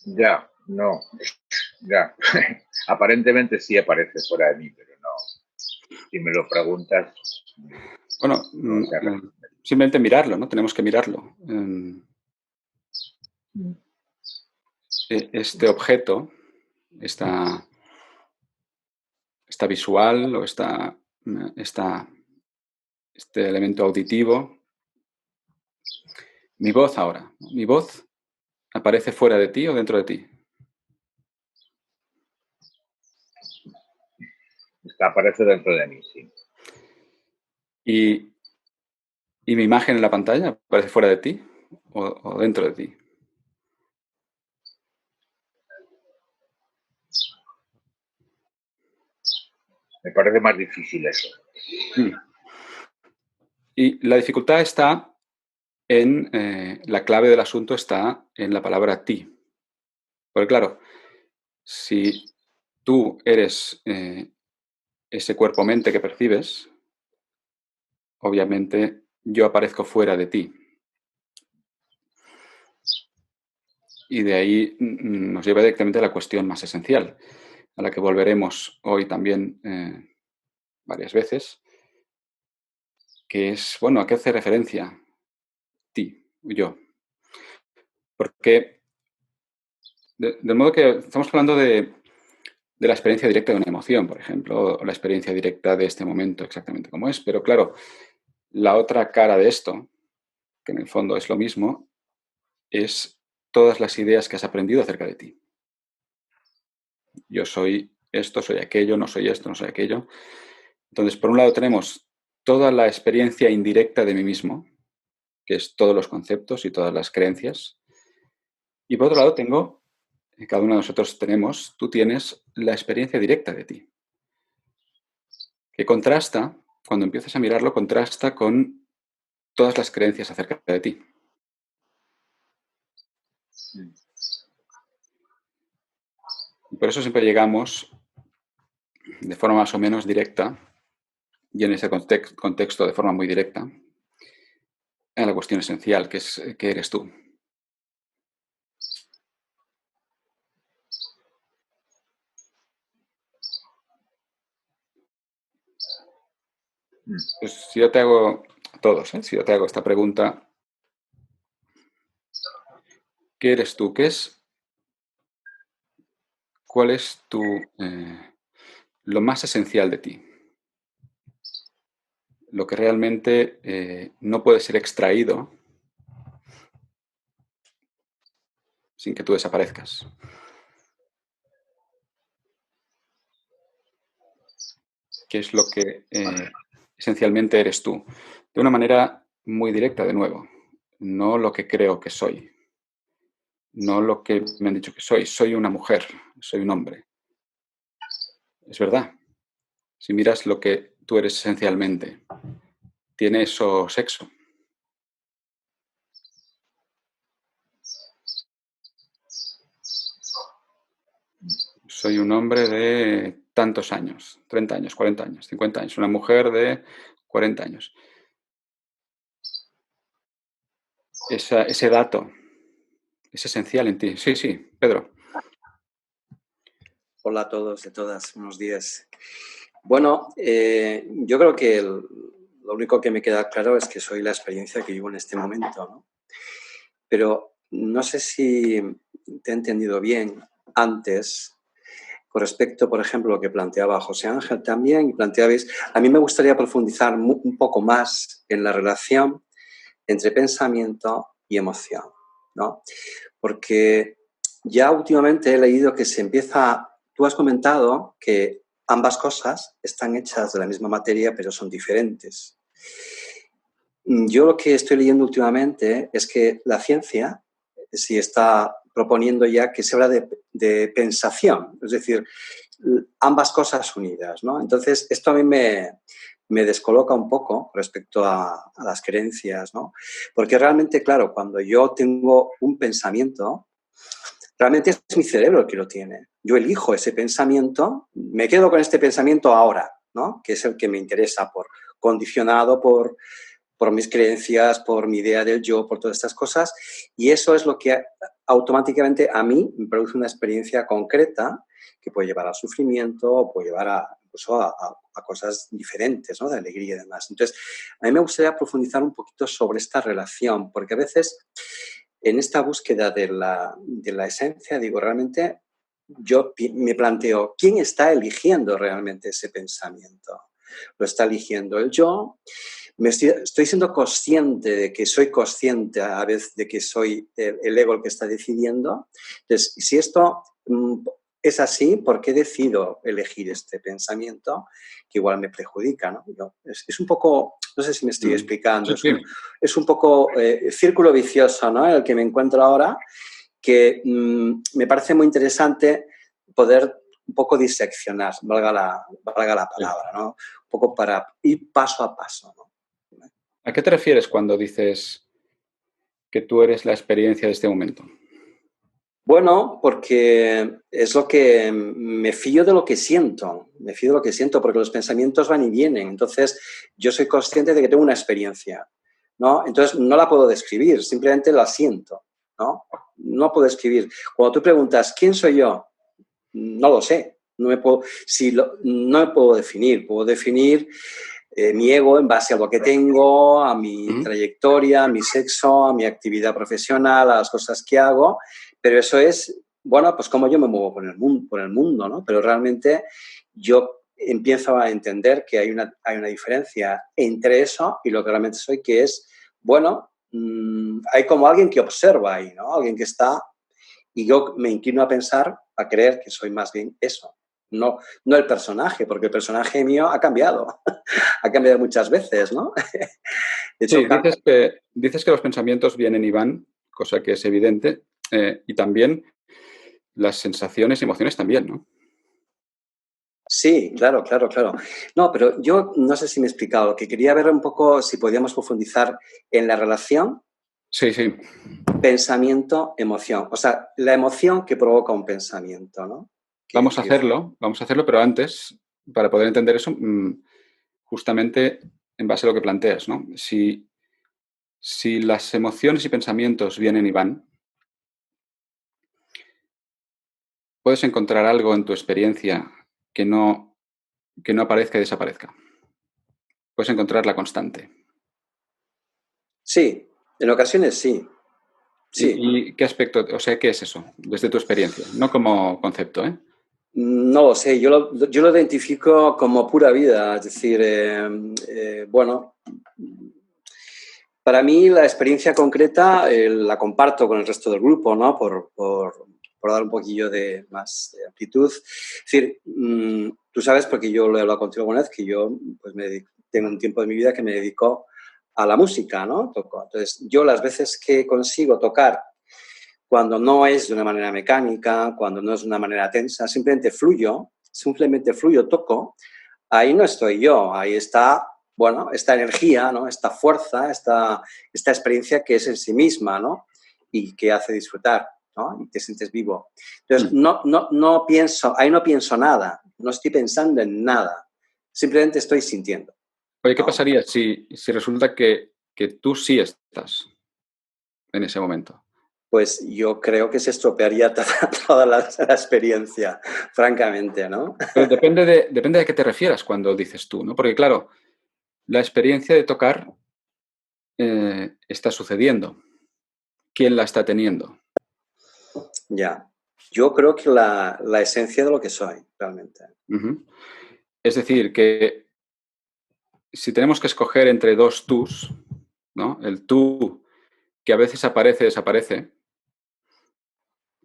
Ya, no, ya. Aparentemente sí aparece fuera de mí, pero no. Si me lo preguntas, Bueno, no sé. simplemente mirarlo, ¿no? Tenemos que mirarlo. Este objeto, esta visual o este elemento auditivo, mi voz ahora. ¿Mi voz aparece fuera de ti o dentro de ti? Aparece dentro de mí, sí. ¿Y mi imagen en la pantalla aparece fuera de ti o dentro de ti? Me parece más difícil eso. Y la dificultad está en, la clave del asunto está en la palabra ti. Porque claro, si tú eres ese cuerpo-mente que percibes, obviamente yo aparezco fuera de ti. Y de ahí nos lleva directamente a la cuestión más esencial, a la que volveremos hoy también varias veces, que es, bueno, ¿a qué hace referencia ti, yo? Porque, del modo que estamos hablando de la experiencia directa de una emoción, por ejemplo, o la experiencia directa de este momento exactamente como es, pero claro, la otra cara de esto, que en el fondo es lo mismo, es todas las ideas que has aprendido acerca de ti. Yo soy esto, soy aquello, no soy esto, no soy aquello. Entonces, por un lado tenemos toda la experiencia indirecta de mí mismo, que es todos los conceptos y todas las creencias. Y por otro lado tengo, cada uno de nosotros tenemos, tú tienes la experiencia directa de ti, que contrasta, cuando empiezas a mirarlo, contrasta con todas las creencias acerca de ti. Y por eso siempre llegamos de forma más o menos directa, y en ese contexto de forma muy directa, a la cuestión esencial, que es ¿qué eres tú? Pues si yo te hago, a todos, si yo te hago esta pregunta, ¿qué eres tú? ¿Cuál es lo más esencial de ti, lo que realmente no puede ser extraído sin que tú desaparezcas. ¿Qué es lo que esencialmente eres tú? De una manera muy directa, de nuevo. No lo que creo que soy. No lo que me han dicho que soy. Soy una mujer, soy un hombre. Es verdad. Si miras lo que tú eres esencialmente, tiene eso sexo. Soy un hombre de tantos años, 30 años, 40 años, 50 años. Una mujer de 40 años. Ese dato es esencial en ti. Sí, sí, Pedro. Hola a todos y a todas, buenos días. Bueno, yo creo que lo único que me queda claro es que soy la experiencia que vivo en este momento, ¿no? Pero no sé si te he entendido bien antes con respecto, por ejemplo, a lo que planteaba José Ángel también, y planteabais, a mí me gustaría profundizar un poco más en la relación entre pensamiento y emoción, ¿no? Porque ya últimamente he leído que se empieza, tú has comentado que ambas cosas están hechas de la misma materia, pero son diferentes. Yo lo que estoy leyendo últimamente es que la ciencia sí está proponiendo ya que se habla de pensación, es decir, ambas cosas unidas, ¿no? Entonces, esto a mí me descoloca un poco respecto a las creencias, ¿no? Porque realmente, claro, cuando yo tengo un pensamiento, realmente es mi cerebro el que lo tiene. Yo elijo ese pensamiento, me quedo con este pensamiento ahora, ¿no? Que es el que me interesa, condicionado por mis creencias, por mi idea del yo, por todas estas cosas. Y eso es lo que automáticamente a mí me produce una experiencia concreta que puede llevar al sufrimiento o puede llevar incluso a cosas diferentes, ¿no? De alegría y demás. Entonces, a mí me gustaría profundizar un poquito sobre esta relación, porque a veces en esta búsqueda de la esencia, digo, realmente yo me planteo, ¿quién está eligiendo realmente ese pensamiento? ¿Lo está eligiendo el yo? Estoy siendo consciente de que soy consciente a la vez de que soy el ego el que está decidiendo. Entonces, si esto es así, ¿por qué decido elegir este pensamiento que igual me perjudica, ¿no? Es un poco, no sé si me estoy explicando, Sí, sí. es un poco círculo vicioso, ¿no? En el que me encuentro ahora, que me parece muy interesante poder un poco diseccionar, valga la palabra, ¿no? Un poco para ir paso a paso, ¿no? ¿A qué te refieres cuando dices que tú eres la experiencia de este momento? Bueno, porque es lo que me fío de lo que siento, porque los pensamientos van y vienen. Entonces, yo soy consciente de que tengo una experiencia, ¿no? Entonces, no la puedo describir, simplemente la siento, ¿no? No puedo escribir. Cuando tú preguntas, ¿quién soy yo? No lo sé. No me puedo definir. Puedo definir mi ego en base a lo que tengo, a mi trayectoria, a mi sexo, a mi actividad profesional, a las cosas que hago, pero eso es, bueno, pues como yo me muevo por el mundo, ¿no? Pero realmente yo empiezo a entender que hay una diferencia entre eso y lo que realmente soy, que es, bueno, hay como alguien que observa ahí, ¿no? Alguien que está, y yo me inclino a pensar, a creer que soy más bien eso. No el personaje, porque el personaje mío ha cambiado. Ha cambiado muchas veces, ¿no? De hecho, Sí, dices que los pensamientos vienen y van, cosa que es evidente, y también las sensaciones y emociones también, ¿no? sí, claro. No, pero yo no sé si me he explicado, que quería ver un poco si podíamos profundizar en la relación Sí, sí. pensamiento-emoción. O sea, la emoción que provoca un pensamiento, ¿no? Vamos a hacerlo, pero antes, para poder entender eso, justamente en base a lo que planteas, ¿no? Si las emociones y pensamientos vienen y van, puedes encontrar algo en tu experiencia que no aparezca y desaparezca. Puedes encontrar la constante. Sí, en ocasiones sí. Sí. ¿Y qué aspecto, o sea, qué es eso, desde tu experiencia? No como concepto, ¿eh? No lo sé, yo lo identifico como pura vida, es decir, bueno, para mí la experiencia concreta la comparto con el resto del grupo, ¿no? Por dar un poquillo de más de amplitud. Es decir, tú sabes, porque yo lo he hablado contigo alguna vez, que yo pues tengo un tiempo de mi vida que me dedico a la música, ¿no? Toco. Entonces, yo las veces que consigo tocar, cuando no es de una manera mecánica, cuando no es de una manera tensa, simplemente fluyo, toco, ahí no estoy yo, ahí está, bueno, esta energía, ¿no? Esta fuerza, esta experiencia que es en sí misma, ¿no? Y que hace disfrutar, ¿no? Y te sientes vivo. Entonces, no pienso, ahí no pienso nada, no estoy pensando en nada, simplemente estoy sintiendo. Oye, ¿qué ¿no? pasaría si resulta que tú sí estás en ese momento? Pues yo creo que se estropearía toda la experiencia, francamente, ¿no? Pero depende de qué te refieras cuando dices tú, ¿no? Porque claro, la experiencia de tocar está sucediendo. ¿Quién la está teniendo? Ya. Yo creo que la esencia de lo que soy, realmente. Uh-huh. Es decir, que si tenemos que escoger entre dos tús, ¿no? El tú que a veces desaparece,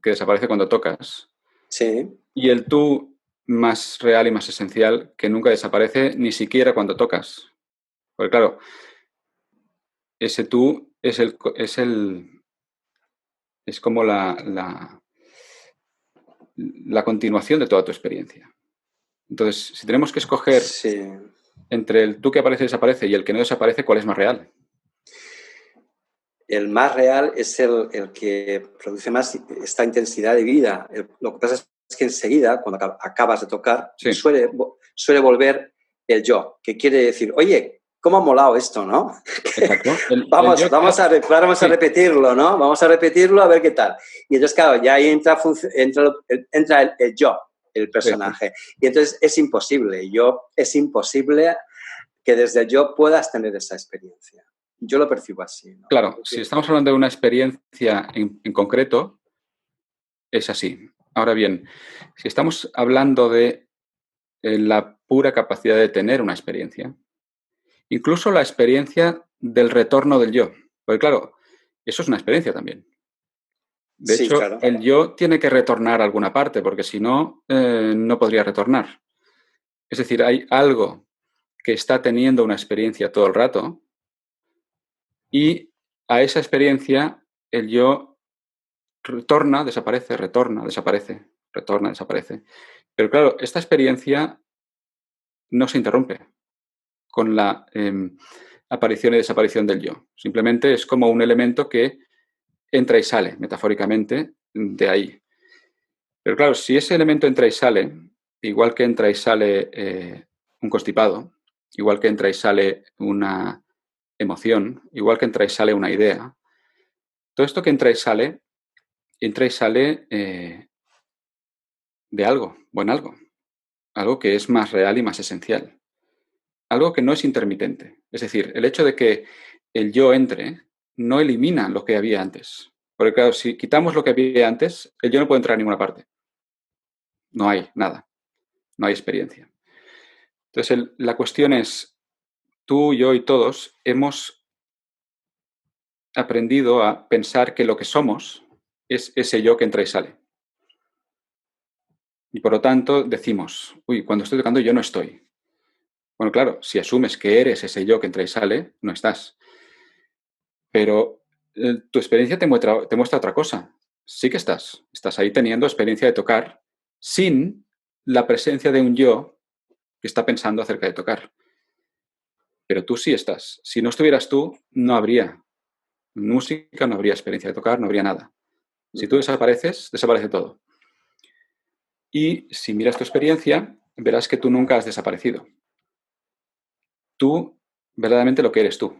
que desaparece cuando tocas, Sí. y el tú más real y más esencial que nunca desaparece ni siquiera cuando tocas. Porque claro, ese tú es como la continuación de toda tu experiencia. Entonces, si tenemos que escoger Sí. entre el tú que aparece y desaparece y el que no desaparece, ¿cuál es más real? El más real es el que produce más esta intensidad de vida. Lo que pasa es que enseguida, cuando acabas de tocar, Sí. suele volver el yo, que quiere decir, oye, ¿cómo ha molado esto, no? Exacto. Vamos a repetirlo, ¿no? Vamos a repetirlo a ver qué tal. Y entonces, claro, ya ahí entra el yo, el personaje. Sí. Y entonces es imposible que desde el yo puedas tener esa experiencia. Yo lo percibo así, ¿no? Claro, si estamos hablando de una experiencia en concreto, es así. Ahora bien, si estamos hablando de la pura capacidad de tener una experiencia, incluso la experiencia del retorno del yo, porque claro, eso es una experiencia también. De hecho, claro. el yo tiene que retornar a alguna parte, porque si no, no podría retornar. Es decir, hay algo que está teniendo una experiencia todo el rato y a esa experiencia el yo retorna, desaparece, retorna, desaparece, retorna, desaparece. Pero claro, esta experiencia no se interrumpe con la aparición y desaparición del yo. Simplemente es como un elemento que entra y sale, metafóricamente, de ahí. Pero claro, si ese elemento entra y sale, igual que entra y sale un constipado, igual que entra y sale una emoción, igual que entra y sale una idea, todo esto que entra y sale de algo, buen algo que es más real y más esencial, algo que no es intermitente. Es decir, el hecho de que el yo entre no elimina lo que había antes. Porque claro, si quitamos lo que había antes, el yo no puede entrar a ninguna parte. No hay nada, no hay experiencia. Entonces, la cuestión es, tú, yo y todos hemos aprendido a pensar que lo que somos es ese yo que entra y sale. Y por lo tanto decimos, uy, cuando estoy tocando yo no estoy. Bueno, claro, si asumes que eres ese yo que entra y sale, no estás. Pero tu experiencia te muestra otra cosa. Sí que estás. Estás ahí teniendo experiencia de tocar sin la presencia de un yo que está pensando acerca de tocar. Pero tú sí estás. Si no estuvieras tú, no habría música, no habría experiencia de tocar, no habría nada. Si tú desapareces, desaparece todo. Y si miras tu experiencia, verás que tú nunca has desaparecido. Tú, verdaderamente lo que eres tú.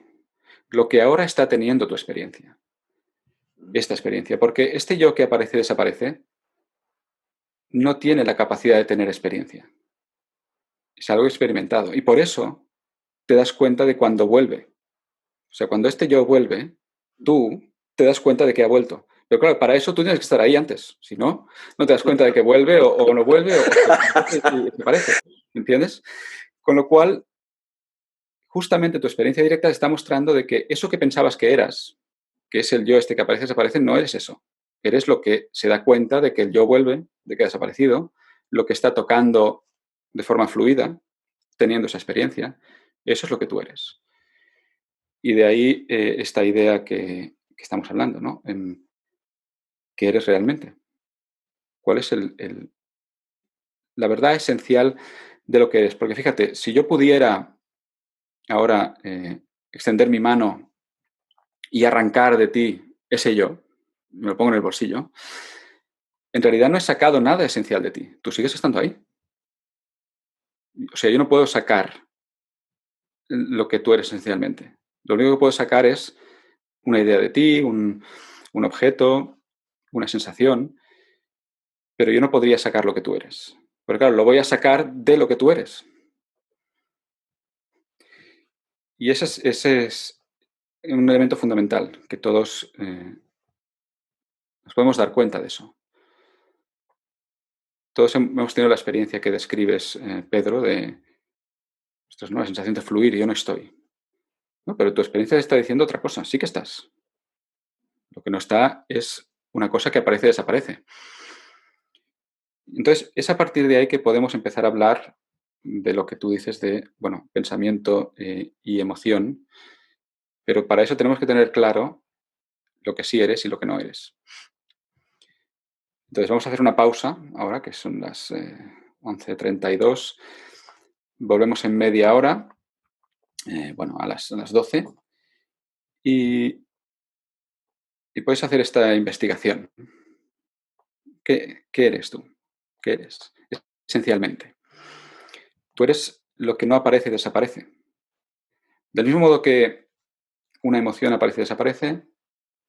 Lo que ahora está teniendo tu experiencia. Esta experiencia. Porque este yo que aparece y desaparece no tiene la capacidad de tener experiencia. Es algo experimentado. Y por eso te das cuenta de cuando vuelve. O sea, cuando este yo vuelve, tú te das cuenta de que ha vuelto. Pero claro, para eso tú tienes que estar ahí antes. Si no, no te das cuenta de que vuelve o no vuelve o te parece. ¿Entiendes? Con lo cual, justamente tu experiencia directa te está mostrando de que eso que pensabas que eras, que es el yo este que aparece, desaparece, no eres eso. Eres lo que se da cuenta de que el yo vuelve, de que ha desaparecido, lo que está tocando de forma fluida, teniendo esa experiencia. Eso es lo que tú eres. Y de ahí esta idea que estamos hablando, ¿no? ¿Qué eres realmente? ¿Cuál es la verdad esencial de lo que eres? Porque fíjate, si yo pudiera ahora extender mi mano y arrancar de ti ese yo, me lo pongo en el bolsillo, en realidad no he sacado nada esencial de ti. Tú sigues estando ahí. O sea, yo no puedo sacar lo que tú eres esencialmente. Lo único que puedo sacar es una idea de ti, un objeto, una sensación, pero yo no podría sacar lo que tú eres. Porque claro, lo voy a sacar de lo que tú eres. Y ese es un elemento fundamental, que todos nos podemos dar cuenta de eso. Todos hemos tenido la experiencia que describes, Pedro, de ostras, ¿no? La sensación de fluir y yo no estoy. ¿No? Pero tu experiencia está diciendo otra cosa. Sí que estás. Lo que no está es una cosa que aparece y desaparece. Entonces, es a partir de ahí que podemos empezar a hablar de lo que tú dices de, bueno, pensamiento y emoción, pero para eso tenemos que tener claro lo que sí eres y lo que no eres. Entonces, vamos a hacer una pausa ahora, que son las 11:32. Volvemos en media hora, bueno, a las 12, y puedes hacer esta investigación. ¿Qué eres tú? ¿Qué eres? Esencialmente. Tú eres lo que no aparece y desaparece. Del mismo modo que una emoción aparece y desaparece,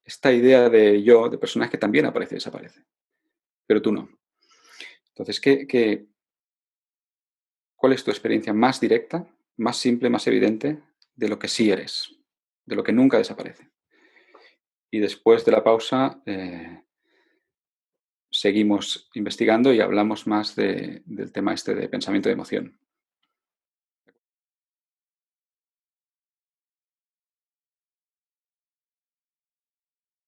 esta idea de yo, de personaje, también aparece y desaparece. Pero tú no. Entonces, ¿cuál es tu experiencia más directa, más simple, más evidente de lo que sí eres? De lo que nunca desaparece. Y después de la pausa seguimos investigando y hablamos más del tema este de pensamiento y emoción.